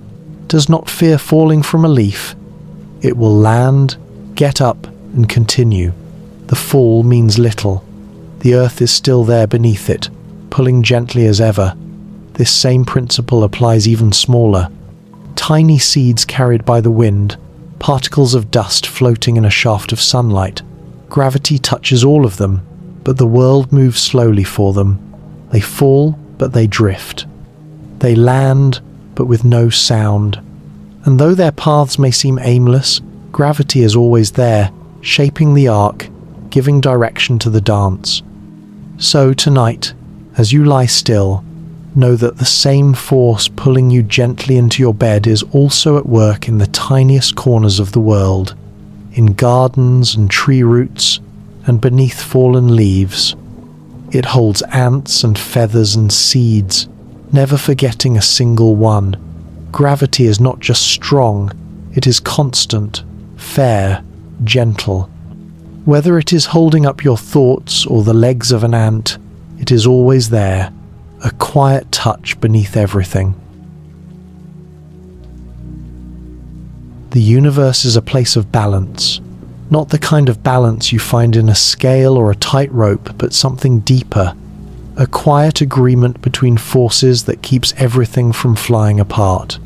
does not fear falling from a leaf. It will land, get up, and continue. The fall means little. The earth is still there beneath it, pulling gently as ever. This same principle applies even smaller. Tiny seeds carried by the wind, particles of dust floating in a shaft of sunlight. Gravity touches all of them, but the world moves slowly for them. They fall, but they drift. They land, but with no sound. And though their paths may seem aimless, gravity is always there, shaping the arc, giving direction to the dance. So tonight, as you lie still, know that the same force pulling you gently into your bed is also at work in the tiniest corners of the world, in gardens and tree roots, and beneath fallen leaves. It holds ants and feathers and seeds, never forgetting a single one. Gravity is not just strong, it is constant, fair, gentle. Whether it is holding up your thoughts or the legs of an ant, it is always there, a quiet touch beneath everything. The universe is a place of balance, not the kind of balance you find in a scale or a tightrope, but something deeper, a quiet agreement between forces that keeps everything from flying apart.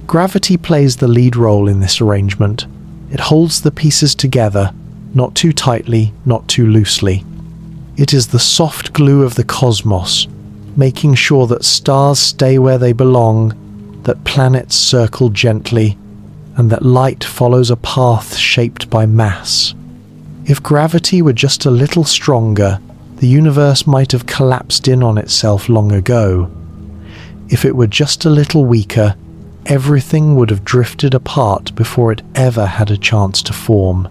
Gravity plays the lead role in this arrangement. It holds the pieces together, not too tightly, not too loosely. It is the soft glue of the cosmos, making sure that stars stay where they belong, that planets circle gently, and that light follows a path shaped by mass. If gravity were just a little stronger, the universe might have collapsed in on itself long ago. If it were just a little weaker, everything would have drifted apart before it ever had a chance to form.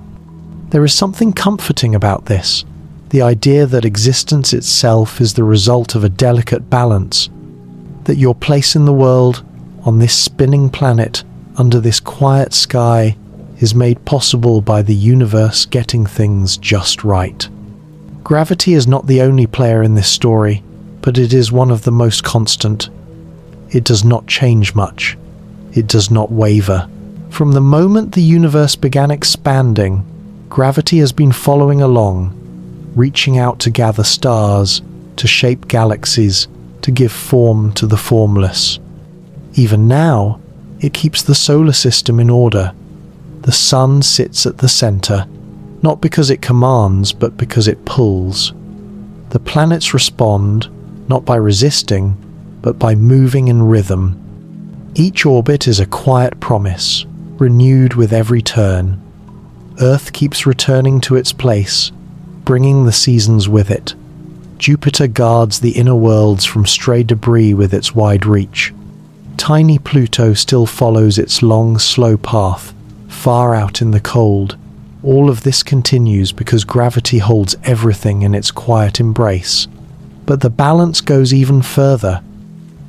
There is something comforting about this, the idea that existence itself is the result of a delicate balance, that your place in the world, on this spinning planet, under this quiet sky, is made possible by the universe getting things just right. Gravity is not the only player in this story, but it is one of the most constant. It does not change much. It does not waver. From the moment the universe began expanding, gravity has been following along, reaching out to gather stars, to shape galaxies, to give form to the formless. Even now, it keeps the solar system in order. The sun sits at the center, not because it commands, but because it pulls. The planets respond, not by resisting, but by moving in rhythm. Each orbit is a quiet promise, renewed with every turn. Earth keeps returning to its place, bringing the seasons with it. Jupiter guards the inner worlds from stray debris with its wide reach. Tiny Pluto still follows its long, slow path, far out in the cold. All of this continues because gravity holds everything in its quiet embrace. But the balance goes even further.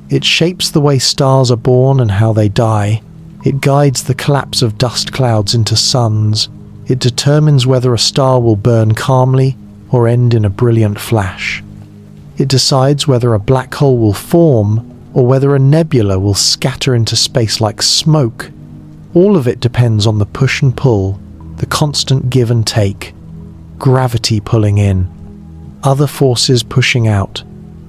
It shapes the way stars are born and how they die. It guides the collapse of dust clouds into suns. It determines whether a star will burn calmly or end in a brilliant flash. It decides whether a black hole will form or whether a nebula will scatter into space like smoke. All of it depends on the push and pull, the constant give and take. Gravity pulling in, other forces pushing out,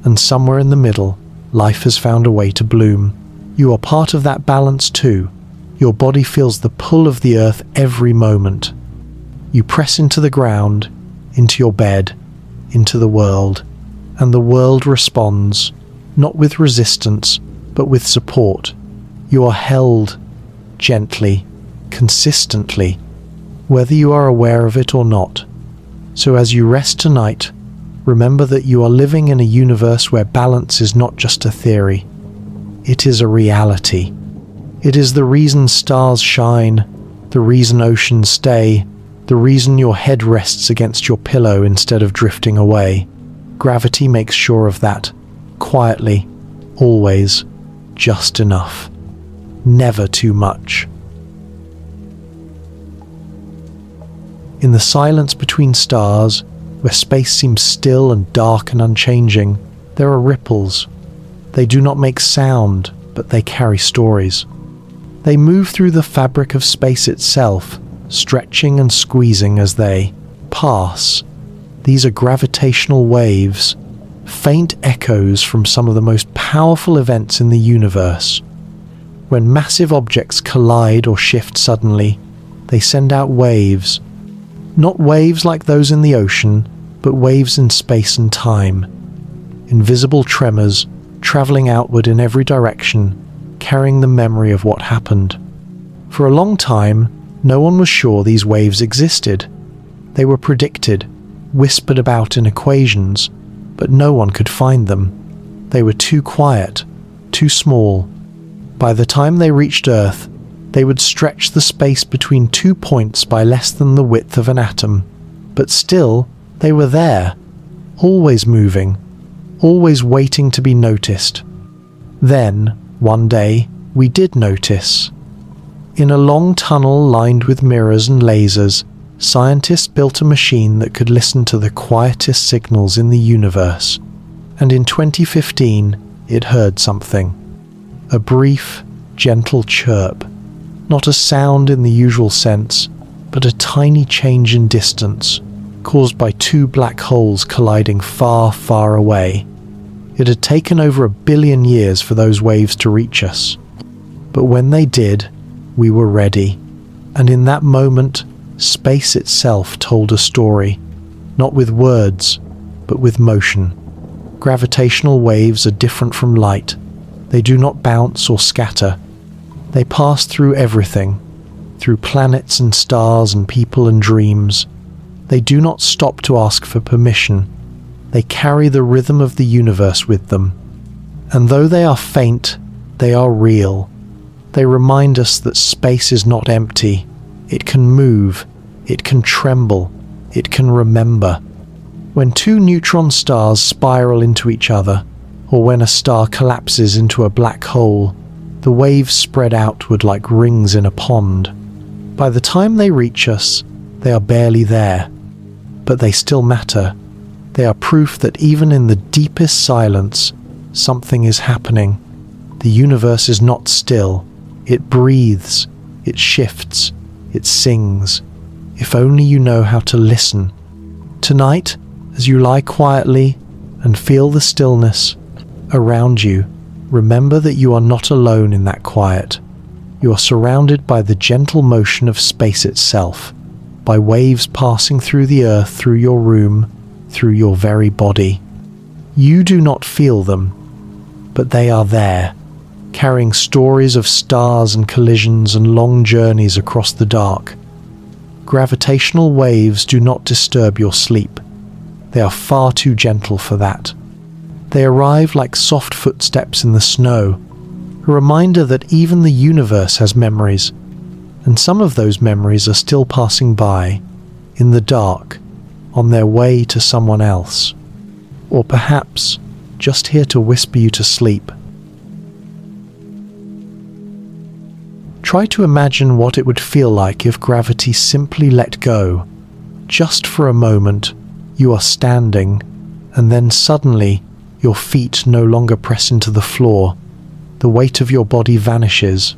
and somewhere in the middle, life has found a way to bloom. You are part of that balance too. Your body feels the pull of the earth every moment. You press into the ground, into your bed, into the world, and the world responds, not with resistance, but with support. You are held gently, consistently, whether you are aware of it or not. So as you rest tonight, remember that you are living in a universe where balance is not just a theory. It is a reality. It is the reason stars shine, the reason oceans stay, the reason your head rests against your pillow instead of drifting away. Gravity makes sure of that, quietly, always, just enough. Never too much. In the silence between stars, where space seems still and dark and unchanging, there are ripples. They do not make sound, but they carry stories. They move through the fabric of space itself, stretching and squeezing as they pass. These are gravitational waves, faint echoes from some of the most powerful events in the universe. When massive objects collide or shift suddenly, they send out waves. Not waves like those in the ocean, but waves in space and time. Invisible tremors, traveling outward in every direction, carrying the memory of what happened. For a long time, no one was sure these waves existed. They were predicted, whispered about in equations, but no one could find them. They were too quiet, too small. By the time they reached Earth, they would stretch the space between 2 points by less than the width of an atom. But still, they were there, always moving, always waiting to be noticed. Then, one day, we did notice. In a long tunnel lined with mirrors and lasers, scientists built a machine that could listen to the quietest signals in the universe. And in 2015, it heard something. A brief, gentle chirp. Not a sound in the usual sense, but a tiny change in distance, caused by two black holes colliding far, far away. It had taken over 1 billion years for those waves to reach us. But when they did, we were ready. And in that moment, space itself told a story, not with words, but with motion. Gravitational waves are different from light. They do not bounce or scatter. They pass through everything, through planets and stars and people and dreams. They do not stop to ask for permission. They carry the rhythm of the universe with them. And though they are faint, they are real. They remind us that space is not empty. It can move, it can tremble, it can remember. When two neutron stars spiral into each other, or when a star collapses into a black hole, the waves spread outward like rings in a pond. By the time they reach us, they are barely there. But they still matter. They are proof that even in the deepest silence, something is happening. The universe is not still. It breathes, it shifts, it sings. If only you know how to listen. Tonight, as you lie quietly and feel the stillness around you, remember that you are not alone in that quiet. You are surrounded by the gentle motion of space itself, by waves passing through the earth, through your room, through your very body. You do not feel them, but they are there, carrying stories of stars and collisions and long journeys across the dark. Gravitational waves do not disturb your sleep. They are far too gentle for that. They arrive like soft footsteps in the snow, a reminder that even the universe has memories, and some of those memories are still passing by, in the dark, on their way to someone else, or perhaps just here to whisper you to sleep. Try to imagine what it would feel like if gravity simply let go. Just for a moment, you are standing, and then suddenly, your feet no longer press into the floor. The weight of your body vanishes.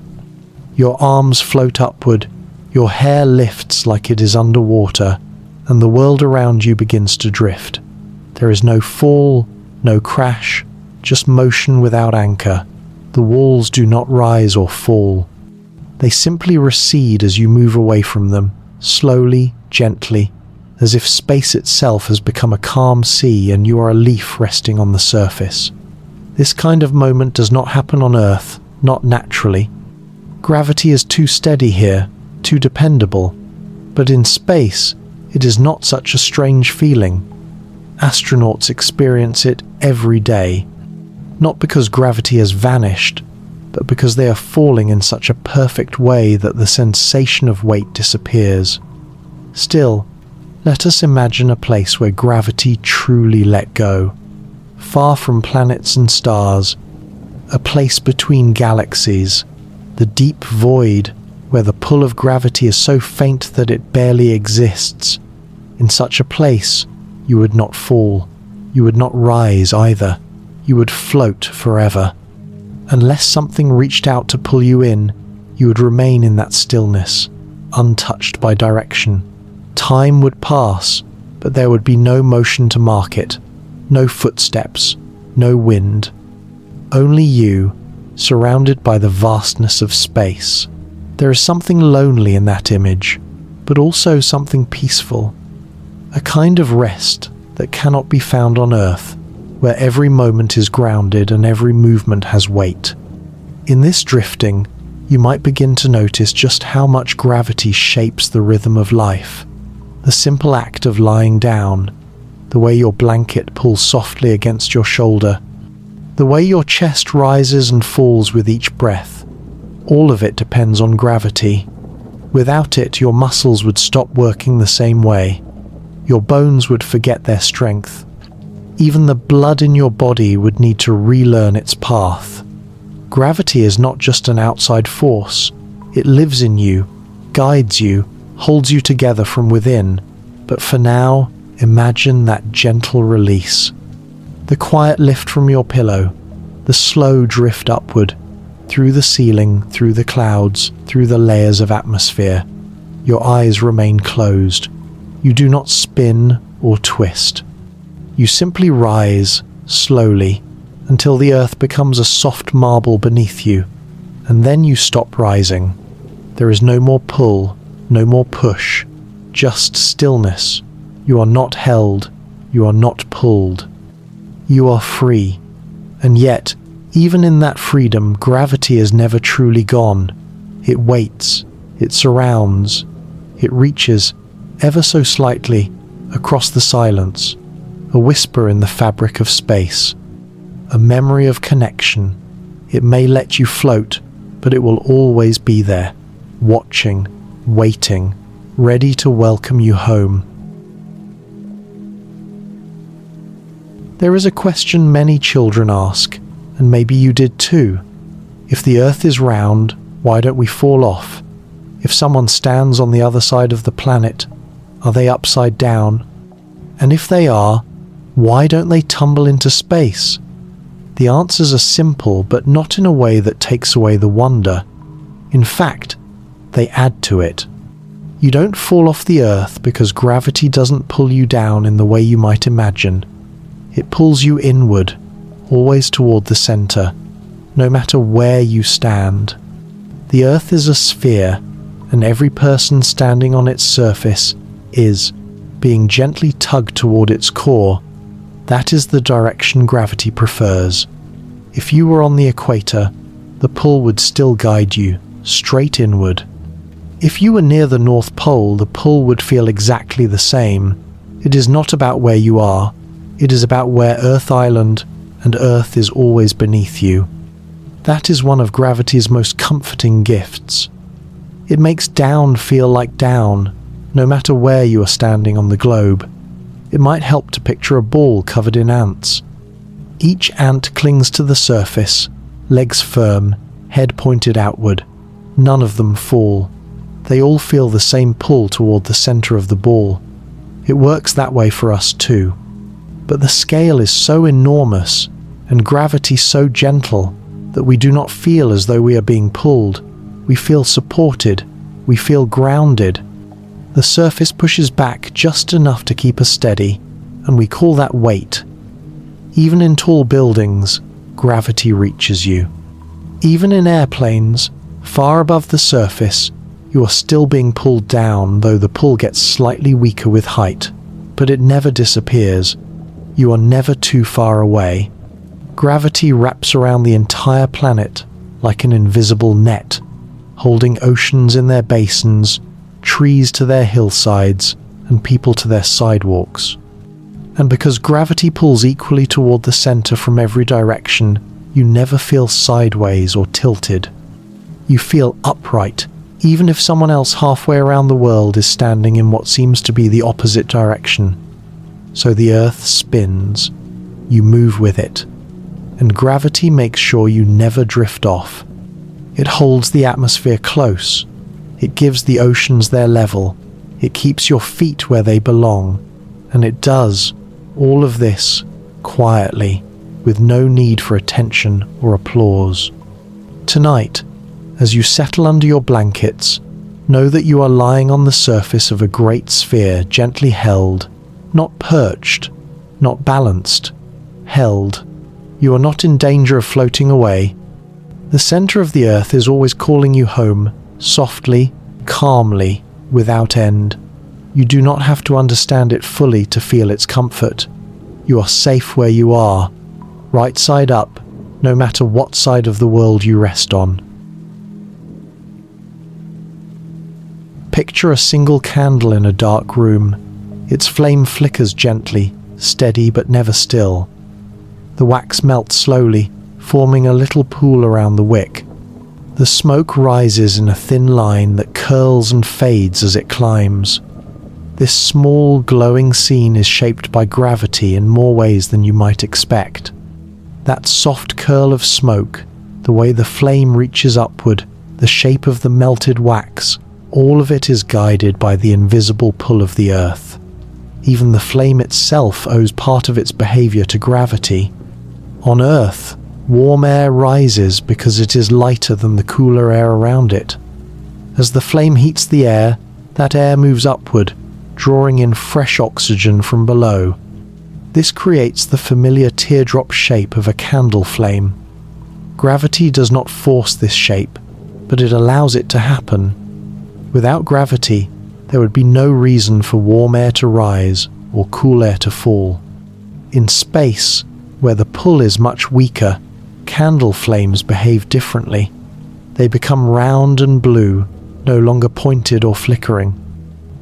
Your arms float upward, your hair lifts like it is underwater, and the world around you begins to drift. There is no fall, no crash, just motion without anchor. The walls do not rise or fall. They simply recede as you move away from them, slowly, gently, as if space itself has become a calm sea and you are a leaf resting on the surface. This kind of moment does not happen on Earth, not naturally. Gravity is too steady here, too dependable. But in space, it is not such a strange feeling. Astronauts experience it every day, not because gravity has vanished, but because they are falling in such a perfect way that the sensation of weight disappears. Still, let us imagine a place where gravity truly let go, far from planets and stars, a place between galaxies, the deep void where the pull of gravity is so faint that it barely exists. In such a place, you would not fall, you would not rise either, you would float forever. Unless something reached out to pull you in, you would remain in that stillness, untouched by direction. Time would pass, but there would be no motion to mark it, no footsteps, no wind. Only you, surrounded by the vastness of space. There is something lonely in that image, but also something peaceful. A kind of rest that cannot be found on Earth, where every moment is grounded and every movement has weight. In this drifting, you might begin to notice just how much gravity shapes the rhythm of life. The simple act of lying down, the way your blanket pulls softly against your shoulder, the way your chest rises and falls with each breath, all of it depends on gravity. Without it, your muscles would stop working the same way. Your bones would forget their strength. Even the blood in your body would need to relearn its path. Gravity is not just an outside force. It lives in you, guides you, holds you together from within. But for now, imagine that gentle release. The quiet lift from your pillow, the slow drift upward, through the ceiling, through the clouds, through the layers of atmosphere. Your eyes remain closed. You do not spin or twist. You simply rise, slowly, until the earth becomes a soft marble beneath you, and then you stop rising. There is no more pull, no more push, just stillness. You are not held, you are not pulled. You are free, and yet, even in that freedom, gravity is never truly gone. It waits, it surrounds, it reaches, ever so slightly, across the silence, a whisper in the fabric of space, a memory of connection. It may let you float, but it will always be there, watching, waiting, ready to welcome you home. There is a question many children ask, and maybe you did too. If the earth is round, why don't we fall off? If someone stands on the other side of the planet, are they upside down? And if they are, why don't they tumble into space? The answers are simple, but not in a way that takes away the wonder. In fact, they add to it. You don't fall off the earth because gravity doesn't pull you down in the way you might imagine. It pulls you inward, always toward the center, no matter where you stand. The earth is a sphere, and every person standing on its surface is, being gently tugged toward its core. That is the direction gravity prefers. If you were on the equator, the pull would still guide you, straight inward. If you were near the North Pole, the pull would feel exactly the same. It is not about where you are, it is about where Earth Island and Earth is always beneath you. That is one of gravity's most comforting gifts. It makes down feel like down, no matter where you are standing on the globe. It might help to picture a ball covered in ants. Each ant clings to the surface, legs firm, head pointed outward. None of them fall. They all feel the same pull toward the center of the ball. It works that way for us too. But the scale is so enormous, and gravity so gentle, that we do not feel as though we are being pulled. We feel supported. We feel grounded. The surface pushes back just enough to keep us steady, and we call that weight. Even in tall buildings, gravity reaches you. Even in airplanes, far above the surface, you are still being pulled down, though the pull gets slightly weaker with height. But it never disappears. You are never too far away. Gravity wraps around the entire planet like an invisible net, holding oceans in their basins, trees to their hillsides, and people to their sidewalks. And because gravity pulls equally toward the center from every direction, you never feel sideways or tilted. You feel upright, even if someone else halfway around the world is standing in what seems to be the opposite direction. So the Earth spins, you move with it, and gravity makes sure you never drift off. It holds the atmosphere close, it gives the oceans their level, it keeps your feet where they belong, and it does all of this quietly, with no need for attention or applause. Tonight, as you settle under your blankets, know that you are lying on the surface of a great sphere, gently held, not perched, not balanced, held. You are not in danger of floating away. The center of the Earth is always calling you home, softly, calmly, without end. You do not have to understand it fully to feel its comfort. You are safe where you are, right side up, no matter what side of the world you rest on. Picture a single candle in a dark room. Its flame flickers gently, steady but never still. The wax melts slowly, forming a little pool around the wick. The smoke rises in a thin line that curls and fades as it climbs. This small, glowing scene is shaped by gravity in more ways than you might expect. That soft curl of smoke, the way the flame reaches upward, the shape of the melted wax, all of it is guided by the invisible pull of the Earth. Even the flame itself owes part of its behavior to gravity. On Earth, warm air rises because it is lighter than the cooler air around it. As the flame heats the air, that air moves upward, drawing in fresh oxygen from below. This creates the familiar teardrop shape of a candle flame. Gravity does not force this shape, but it allows it to happen. Without gravity, there would be no reason for warm air to rise or cool air to fall. In space, where the pull is much weaker, candle flames behave differently. They become round and blue, no longer pointed or flickering.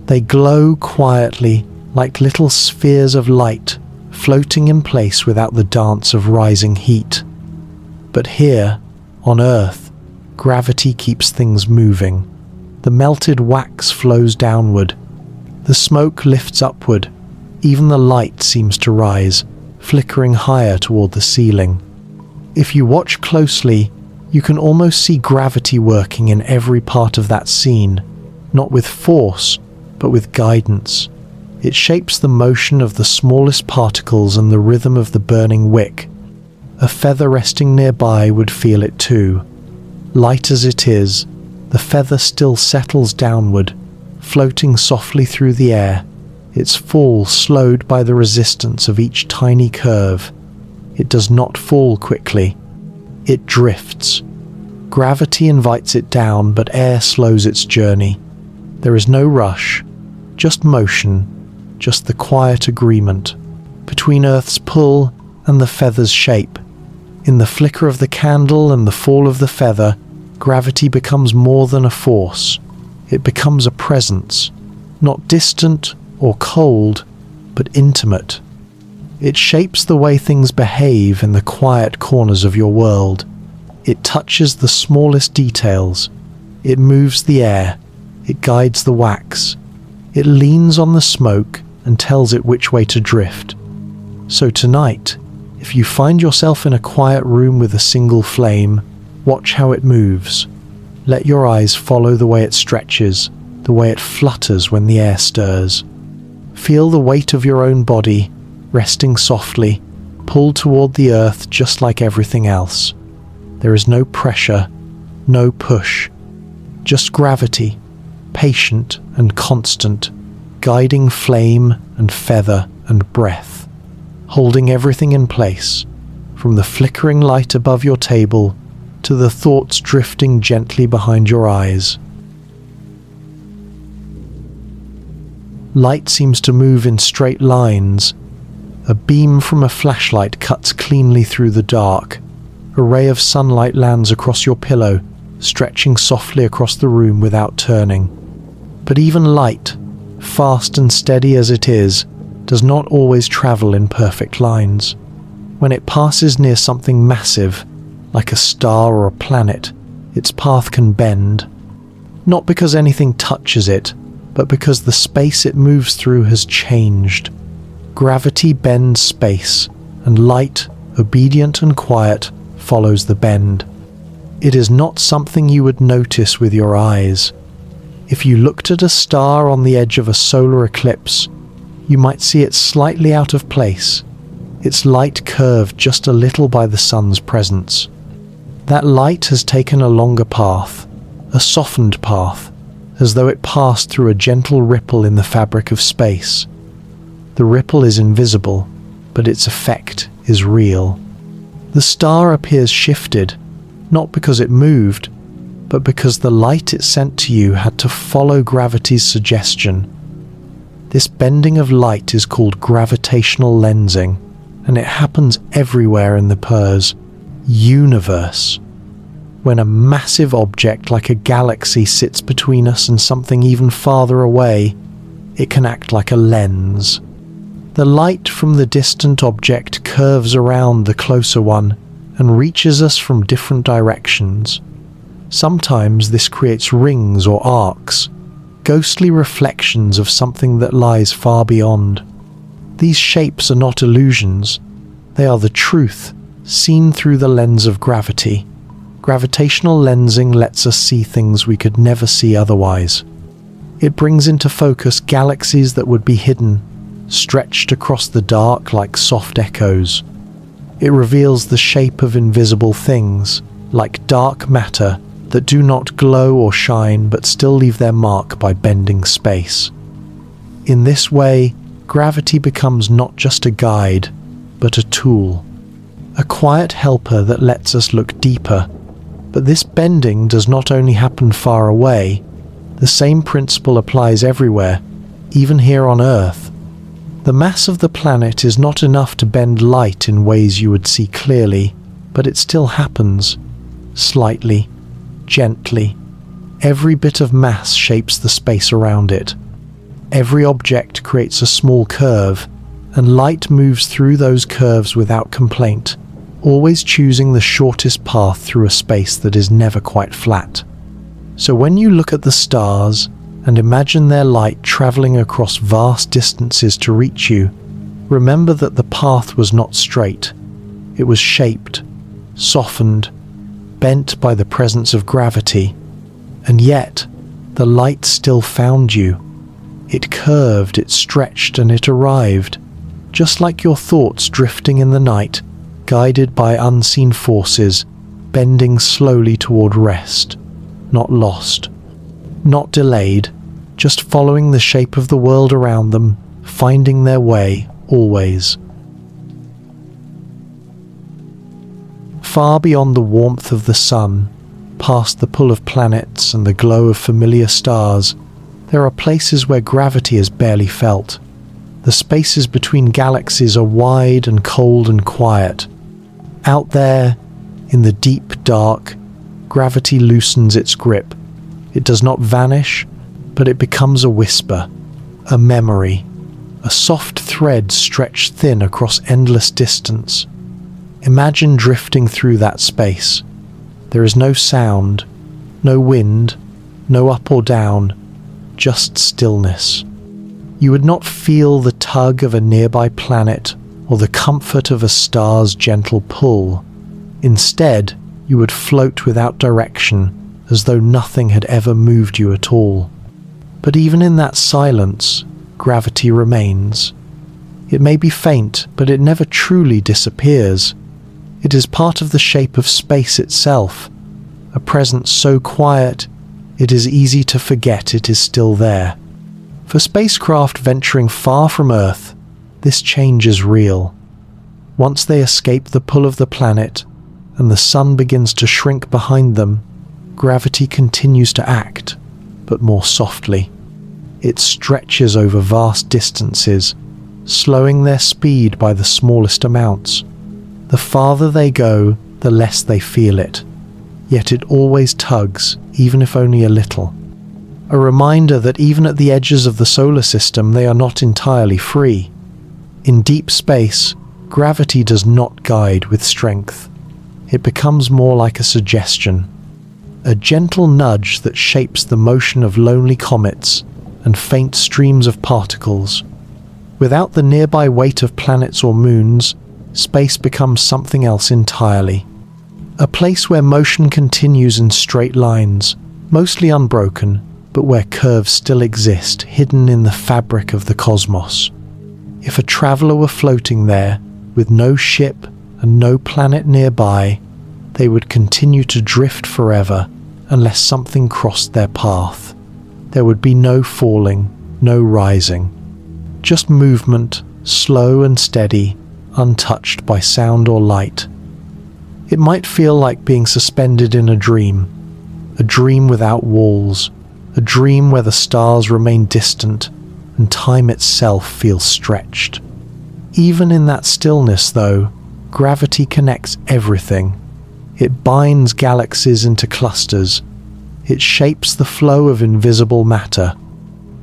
They glow quietly, like little spheres of light, floating in place without the dance of rising heat. But here, on Earth, gravity keeps things moving. The melted wax flows downward. The smoke lifts upward. Even the light seems to rise, flickering higher toward the ceiling. If you watch closely, you can almost see gravity working in every part of that scene, not with force, but with guidance. It shapes the motion of the smallest particles and the rhythm of the burning wick. A feather resting nearby would feel it too. Light as it is, the feather still settles downward, floating softly through the air, its fall slowed by the resistance of each tiny curve. It does not fall quickly. It drifts. Gravity invites it down, but air slows its journey. There is no rush, just motion, just the quiet agreement between Earth's pull and the feather's shape. In the flicker of the candle and the fall of the feather, gravity becomes more than a force. It becomes a presence, not distant or cold, but intimate. It shapes the way things behave in the quiet corners of your world. It touches the smallest details. It moves the air. It guides the wax. It leans on the smoke and tells it which way to drift. So tonight, if you find yourself in a quiet room with a single flame, watch how it moves. Let your eyes follow the way it stretches, the way it flutters when the air stirs. Feel the weight of your own body, resting softly, pulled toward the earth just like everything else. There is no pressure, no push, just gravity, patient and constant, guiding flame and feather and breath, holding everything in place, from the flickering light above your table to the thoughts drifting gently behind your eyes. Light seems to move in straight lines. A beam from a flashlight cuts cleanly through the dark. A ray of sunlight lands across your pillow, stretching softly across the room without turning. But even light, fast and steady as it is, does not always travel in perfect lines. When it passes near something massive, like a star or a planet, its path can bend. not because anything touches it, but because the space it moves through has changed. Gravity bends space, and light, obedient and quiet, follows the bend. It is not something you would notice with your eyes. If you looked at a star on the edge of a solar eclipse, you might see it slightly out of place, its light curved just a little by the sun's presence. That light has taken a longer path, a softened path, as though it passed through a gentle ripple in the fabric of space. The ripple is invisible, but its effect is real. The star appears shifted, not because it moved, but because the light it sent to you had to follow gravity's suggestion. This bending of light is called gravitational lensing, and it happens everywhere in the universe. When a massive object like a galaxy sits between us and something even farther away, it can act like a lens. The light from the distant object curves around the closer one and reaches us from different directions. Sometimes this creates rings or arcs, ghostly reflections of something that lies far beyond. These shapes are not illusions, they are the truth, seen through the lens of gravity. Gravitational lensing lets us see things we could never see otherwise. It brings into focus galaxies that would be hidden, stretched across the dark like soft echoes. It reveals the shape of invisible things, like dark matter, that do not glow or shine but still leave their mark by bending space. In this way, gravity becomes not just a guide, but a tool, a quiet helper that lets us look deeper. But this bending does not only happen far away, the same principle applies everywhere, even here on Earth. The mass of the planet is not enough to bend light in ways you would see clearly, but it still happens, slightly, gently. Every bit of mass shapes the space around it. Every object creates a small curve, and light moves through those curves without complaint, always choosing the shortest path through a space that is never quite flat. So when you look at the stars and imagine their light traveling across vast distances to reach you, remember that the path was not straight. It was shaped, softened, bent by the presence of gravity, and yet the light still found you. It curved, it stretched, and it arrived, just like your thoughts drifting in the night, guided by unseen forces, bending slowly toward rest, not lost, not delayed, just following the shape of the world around them, finding their way always. Far beyond the warmth of the sun, past the pull of planets and the glow of familiar stars, there are places where gravity is barely felt. The spaces between galaxies are wide and cold and quiet. Out there, in the deep dark, gravity loosens its grip. It does not vanish, but it becomes a whisper, a memory, a soft thread stretched thin across endless distance. Imagine drifting through that space. There is no sound, no wind, no up or down, just stillness. You would not feel the tug of a nearby planet or the comfort of a star's gentle pull. Instead, you would float without direction, as though nothing had ever moved you at all. But even in that silence, gravity remains. It may be faint, but it never truly disappears. It is part of the shape of space itself, a presence so quiet it is easy to forget it is still there. For spacecraft venturing far from Earth, this change is real. Once they escape the pull of the planet and the sun begins to shrink behind them, gravity continues to act, but more softly. It stretches over vast distances, slowing their speed by the smallest amounts. The farther they go, the less they feel it. Yet it always tugs, even if only a little. A reminder that even at the edges of the solar system, they are not entirely free. In deep space, gravity does not guide with strength. It becomes more like a suggestion a gentle nudge that shapes the motion of lonely comets and faint streams of particles. Without the nearby weight of planets or moons, space becomes something else entirely. A place where motion continues in straight lines, mostly unbroken, but where curves still exist, hidden in the fabric of the cosmos. If a traveler were floating there, with no ship and no planet nearby, they would continue to drift forever unless something crossed their path. There would be no falling, no rising. Just movement, slow and steady, untouched by sound or light. It might feel like being suspended in a dream without walls, a dream where the stars remain distant and time itself feels stretched. Even in that stillness, though, gravity connects everything. It binds galaxies into clusters. It shapes the flow of invisible matter.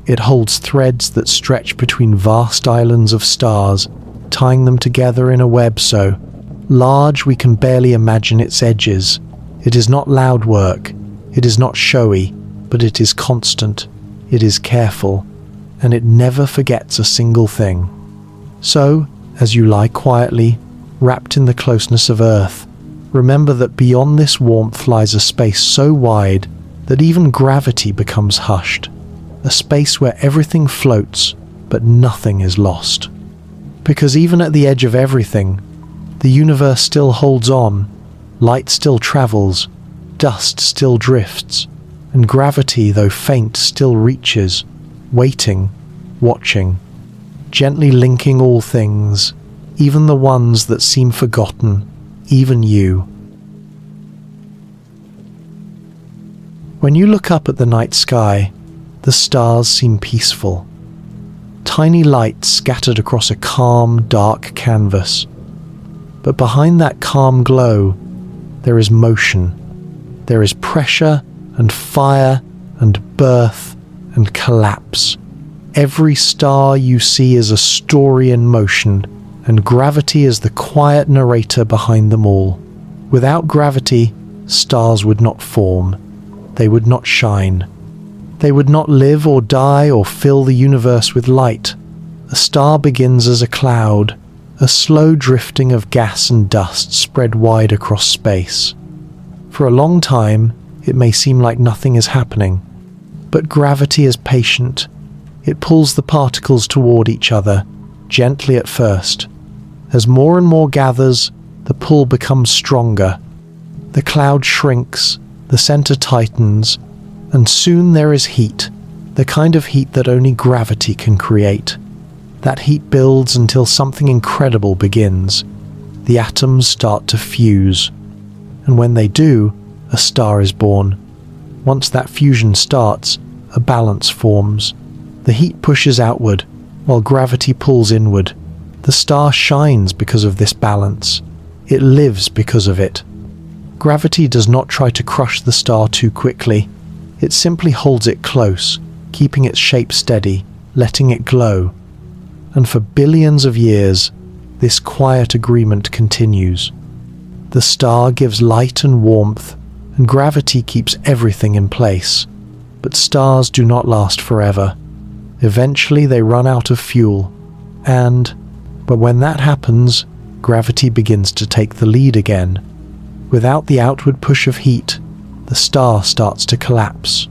It holds threads that stretch between vast islands of stars, tying them together in a web so large we can barely imagine its edges. It is not loud work. It is not showy, but it is constant. It is careful, and it never forgets a single thing. So, as you lie quietly, wrapped in the closeness of Earth, remember that beyond this warmth lies a space so wide that even gravity becomes hushed. A space where everything floats, but nothing is lost. Because even at the edge of everything, the universe still holds on, light still travels, dust still drifts, and gravity, though faint, still reaches, waiting, watching, gently linking all things, even the ones that seem forgotten, even you. When you look up at the night sky, the stars seem peaceful. Tiny lights scattered across a calm, dark canvas. But behind that calm glow, there is motion. There is pressure and fire and birth and collapse. Every star you see is a story in motion, and gravity is the quiet narrator behind them all. Without gravity, stars would not form. They would not shine. They would not live or die or fill the universe with light. A star begins as a cloud, a slow drifting of gas and dust spread wide across space. For a long time, it may seem like nothing is happening, but gravity is patient. It pulls the particles toward each other, gently at first. As more and more gathers, the pull becomes stronger. The cloud shrinks, the center tightens, and soon there is heat, the kind of heat that only gravity can create. That heat builds until something incredible begins. The atoms start to fuse. And when they do, a star is born. Once that fusion starts, a balance forms. The heat pushes outward, while gravity pulls inward. The star shines because of this balance. It lives because of it. Gravity does not try to crush the star too quickly. It simply holds it close, keeping its shape steady, letting it glow. And for billions of years, this quiet agreement continues. The star gives light and warmth, and gravity keeps everything in place. But stars do not last forever. Eventually they run out of fuel, but when that happens, gravity begins to take the lead again. Without the outward push of heat, the star starts to collapse.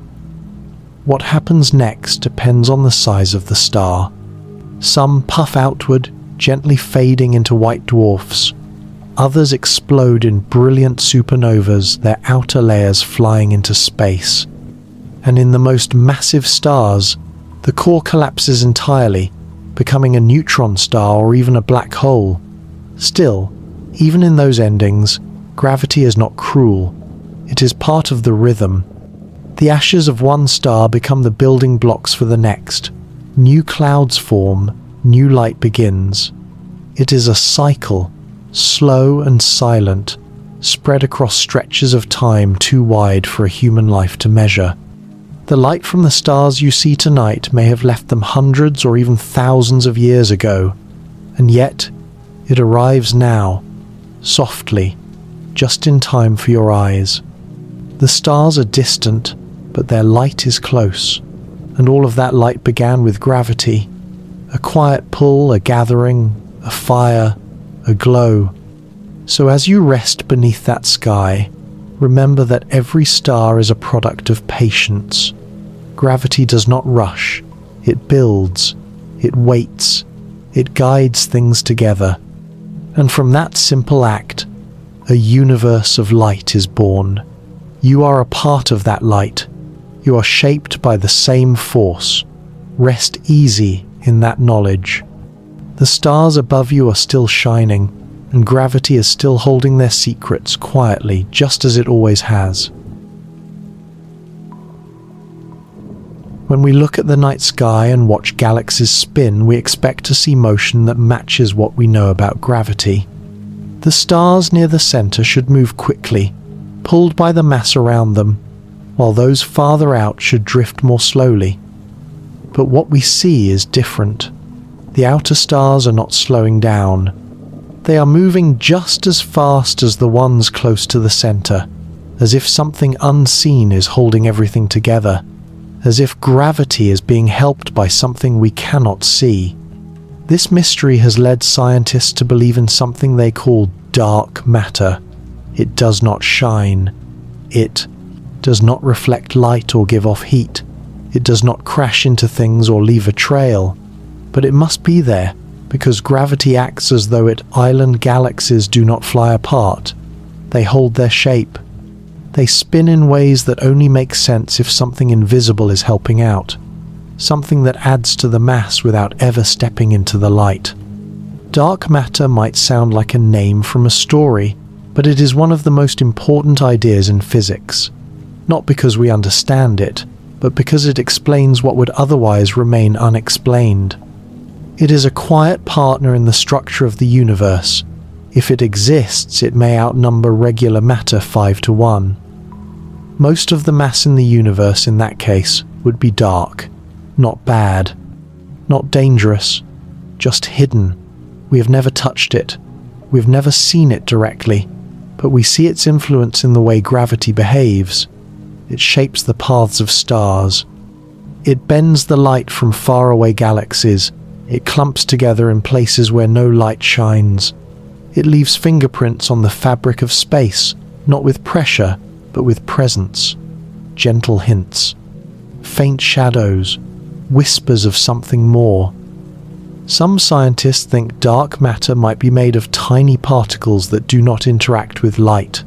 What happens next depends on the size of the star. Some puff outward, gently fading into white dwarfs. Others explode in brilliant supernovas, their outer layers flying into space. And in the most massive stars, the core collapses entirely, becoming a neutron star or even a black hole. Still, even in those endings, gravity is not cruel. It is part of the rhythm. The ashes of one star become the building blocks for the next. New clouds form, new light begins. It is a cycle, slow and silent, spread across stretches of time too wide for a human life to measure. The light from the stars you see tonight may have left them hundreds or even thousands of years ago, and yet it arrives now, softly, just in time for your eyes. The The stars are distant, but their light is close, and all of that light began with gravity. A quiet pull, a gathering, a fire, a glow. So as you rest beneath that sky, remember that every star is a product of patience. Gravity does not rush. It builds. It waits. It guides things together. And from that simple act, a universe of light is born. You are a part of that light. You are shaped by the same force. Rest easy in that knowledge. The stars above you are still shining, and gravity is still holding their secrets quietly, just as it always has. When we look at the night sky and watch galaxies spin, we expect to see motion that matches what we know about gravity. The stars near the center should move quickly, pulled by the mass around them, while those farther out should drift more slowly. But what we see is different. The outer stars are not slowing down. They are moving just as fast as the ones close to the center, as if something unseen is holding everything together, as if gravity is being helped by something we cannot see. This mystery has led scientists to believe in something they call dark matter. It does not shine. It does not reflect light or give off heat. It does not crash into things or leave a trail. But it must be there, because gravity acts as though island galaxies do not fly apart. They hold their shape. They spin in ways that only make sense if something invisible is helping out. Something that adds to the mass without ever stepping into the light. Dark matter might sound like a name from a story, but it is one of the most important ideas in physics. Not because we understand it, but because it explains what would otherwise remain unexplained. It is a quiet partner in the structure of the universe. If it exists, it may outnumber regular matter 5 to 1. Most of the mass in the universe in that case would be dark. Not bad, not dangerous, just hidden. We have never touched it. We've never seen it directly, but we see its influence in the way gravity behaves. It shapes the paths of stars. It bends the light from faraway galaxies. It clumps together in places where no light shines. It leaves fingerprints on the fabric of space, not with pressure, but with presence. Gentle hints, faint shadows, whispers of something more. Some scientists think dark matter might be made of tiny particles that do not interact with light.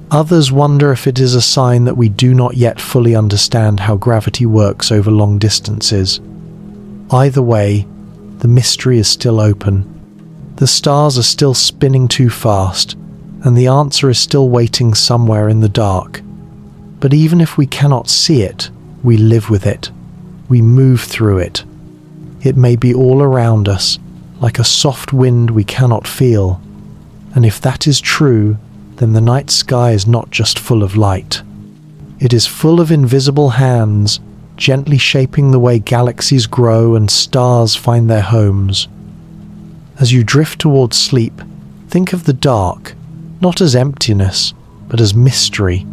Others wonder if it is a sign that we do not yet fully understand how gravity works over long distances. Either way, the mystery is still open. The stars are still spinning too fast, and the answer is still waiting somewhere in the dark. But even if we cannot see it, we live with it. We move through it. It may be all around us, like a soft wind we cannot feel. And if that is true, then the night sky is not just full of light. It is full of invisible hands, gently shaping the way galaxies grow and stars find their homes. As you drift towards sleep, think of the dark, not as emptiness, but as mystery.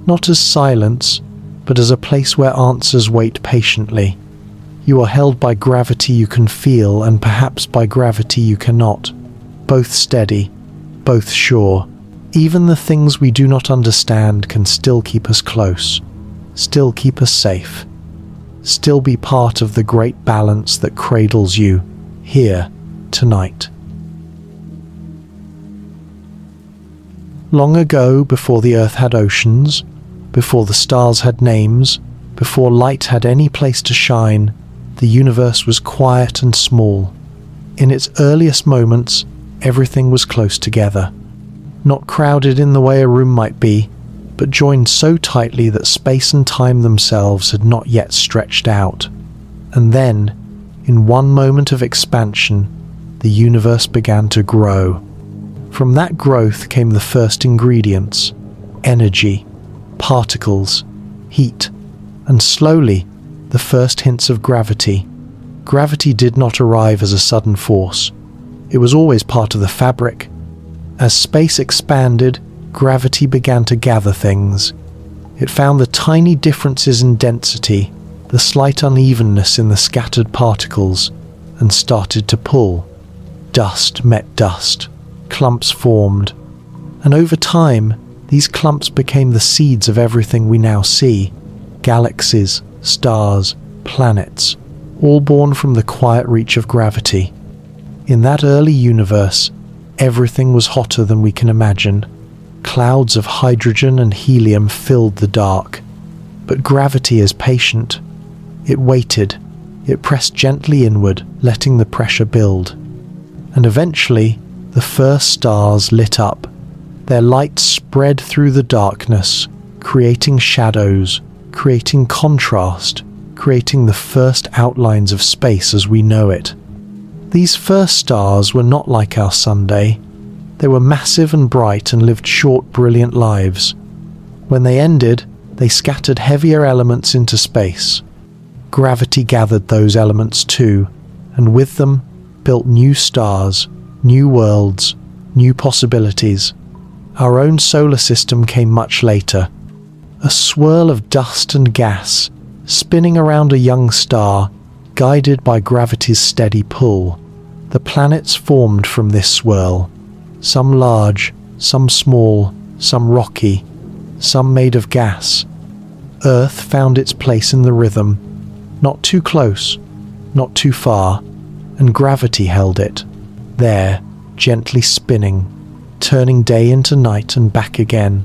Not as silence, but as a place where answers wait patiently. You are held by gravity you can feel, and perhaps by gravity you cannot. Both steady, both sure. Even the things we do not understand can still keep us close, still keep us safe, still be part of the great balance that cradles you, here, tonight. Long ago, before the earth had oceans, before the stars had names, before light had any place to shine, the universe was quiet and small. In its earliest moments, everything was close together. Not crowded in the way a room might be, but joined so tightly that space and time themselves had not yet stretched out. And then, in one moment of expansion, the universe began to grow. From that growth came the first ingredients: energy, particles, heat, and slowly, the first hints of gravity. Gravity did not arrive as a sudden force. It was always part of the fabric. As space expanded, gravity began to gather things. It found the tiny differences in density, the slight unevenness in the scattered particles, and started to pull. Dust met dust, clumps formed, and over time, these clumps became the seeds of everything we now see: galaxies, stars, planets, all born from the quiet reach of gravity. In that early universe, everything was hotter than we can imagine. Clouds of hydrogen and helium filled the dark. But gravity is patient. It waited. It pressed gently inward, letting the pressure build. And eventually, the first stars lit up. Their light spread through the darkness, creating shadows, creating contrast, creating the first outlines of space as we know it. These first stars were not like our Sunday. They were massive and bright and lived short, brilliant lives. When they ended, they scattered heavier elements into space. Gravity gathered those elements too, and with them built new stars, new worlds, new possibilities. Our own solar system came much later. A swirl of dust and gas, spinning around a young star, guided by gravity's steady pull. The planets formed from this swirl. Some large, some small, some rocky, some made of gas. Earth found its place in the rhythm, not too close, not too far, and gravity held it, there, gently spinning, turning day into night and back again.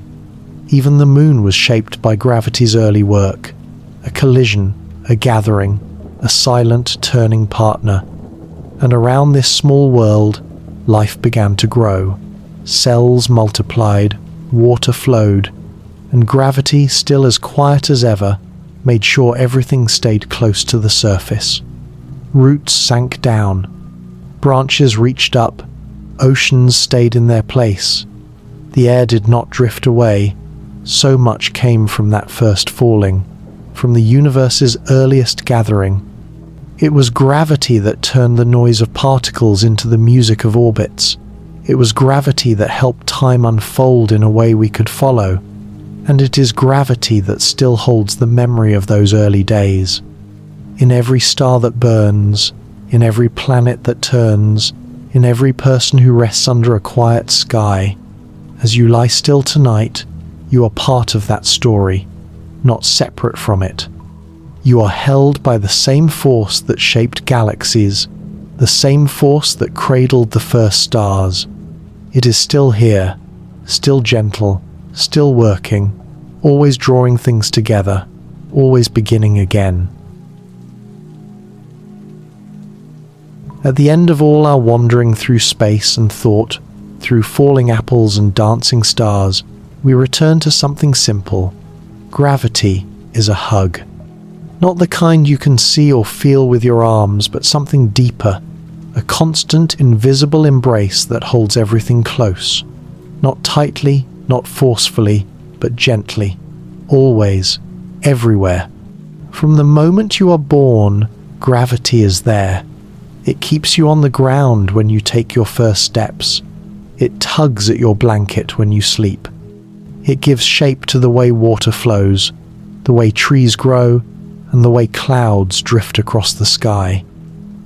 Even the moon was shaped by gravity's early work, a collision, a gathering, a silent turning partner. And around this small world, life began to grow. Cells multiplied, water flowed, and gravity, still as quiet as ever, made sure everything stayed close to the surface. Roots sank down, branches reached up, oceans stayed in their place. The air did not drift away. So much came from that first falling, from the universe's earliest gathering. It was gravity that turned the noise of particles into the music of orbits. It was gravity that helped time unfold in a way we could follow. And it is gravity that still holds the memory of those early days. In every star that burns, in every planet that turns, in every person who rests under a quiet sky, as you lie still tonight, you are part of that story, not separate from it. You are held by the same force that shaped galaxies, the same force that cradled the first stars. It is still here, still gentle, still working, always drawing things together, always beginning again. At the end of all our wandering through space and thought, through falling apples and dancing stars, we return to something simple. Gravity is a hug. Not the kind you can see or feel with your arms, but something deeper, a constant, invisible embrace that holds everything close. Not tightly, not forcefully, but gently, always, everywhere. From the moment you are born, gravity is there. It keeps you on the ground when you take your first steps. It tugs at your blanket when you sleep. It gives shape to the way water flows, the way trees grow, and the way clouds drift across the sky.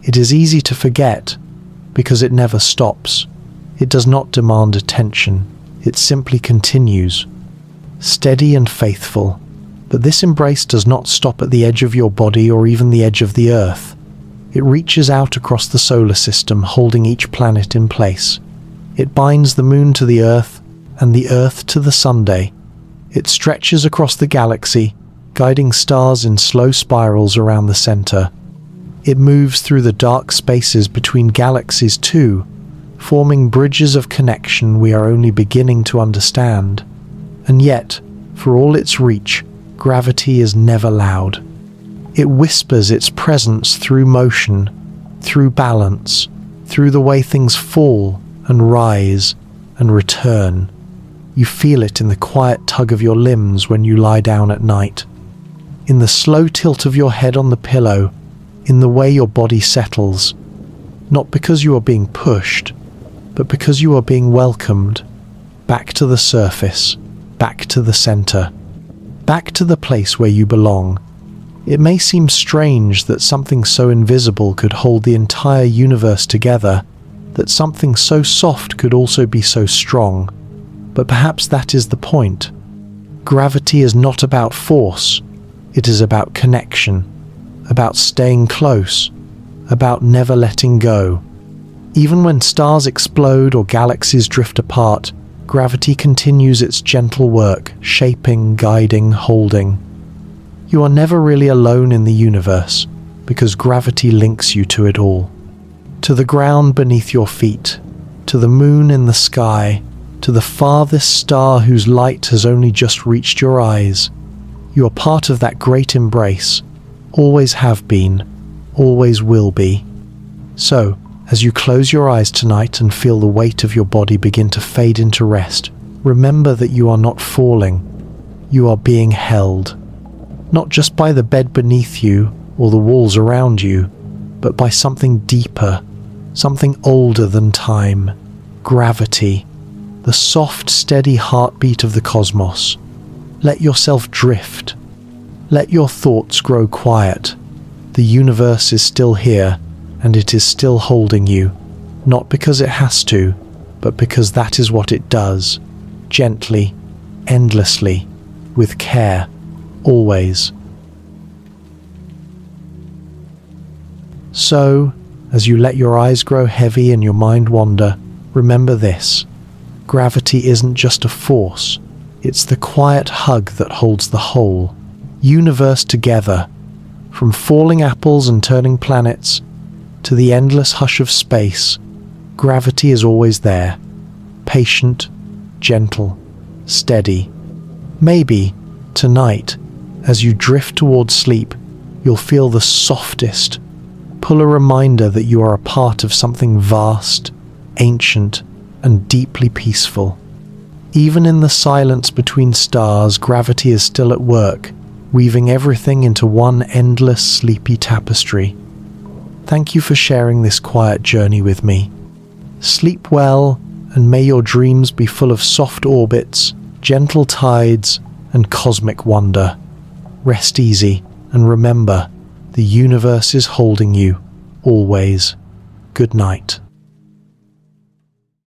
It is easy to forget, because it never stops. It does not demand attention. It simply continues, steady and faithful. But this embrace does not stop at the edge of your body or even the edge of the Earth. It reaches out across the solar system, holding each planet in place. It binds the moon to the Earth and the Earth to the Sunday. It stretches across the galaxy, guiding stars in slow spirals around the center. It moves through the dark spaces between galaxies too, forming bridges of connection we are only beginning to understand. And yet, for all its reach, gravity is never loud. It whispers its presence through motion, through balance, through the way things fall and rise and return. You feel it in the quiet tug of your limbs when you lie down at night, in the slow tilt of your head on the pillow, in the way your body settles, not because you are being pushed, but because you are being welcomed, back to the surface, back to the center. back to the place where you belong. It may seem strange that something so invisible could hold the entire universe together, that something so soft could also be so strong, but perhaps that is the point. Gravity is not about force, it is about connection, about staying close, about never letting go. Even when stars explode or galaxies drift apart, gravity continues its gentle work, shaping, guiding, holding. You are never really alone in the universe, because gravity links you to it all. To the ground beneath your feet, to the moon in the sky, to the farthest star whose light has only just reached your eyes. You are part of that great embrace, always have been, always will be. So, as you close your eyes tonight and feel the weight of your body begin to fade into rest, remember that you are not falling, you are being held. Not just by the bed beneath you or the walls around you, but by something deeper, something older than time, gravity, the soft, steady heartbeat of the cosmos. Let yourself drift. Let your thoughts grow quiet. The universe is still here, and it is still holding you, not because it has to, but because that is what it does, gently, endlessly, with care. Always. So, as you let your eyes grow heavy and your mind wander, remember this. Gravity isn't just a force, it's the quiet hug that holds the whole universe together. From falling apples and turning planets, to the endless hush of space, gravity is always there. Patient, gentle, steady. Maybe, tonight, as you drift towards sleep, you'll feel the softest pull, a reminder that you are a part of something vast, ancient, and deeply peaceful. Even in the silence between stars, gravity is still at work, weaving everything into one endless, sleepy tapestry. Thank you for sharing this quiet journey with me. Sleep well, and may your dreams be full of soft orbits, gentle tides, and cosmic wonder. Rest easy, and remember, the universe is holding you, always. Good night.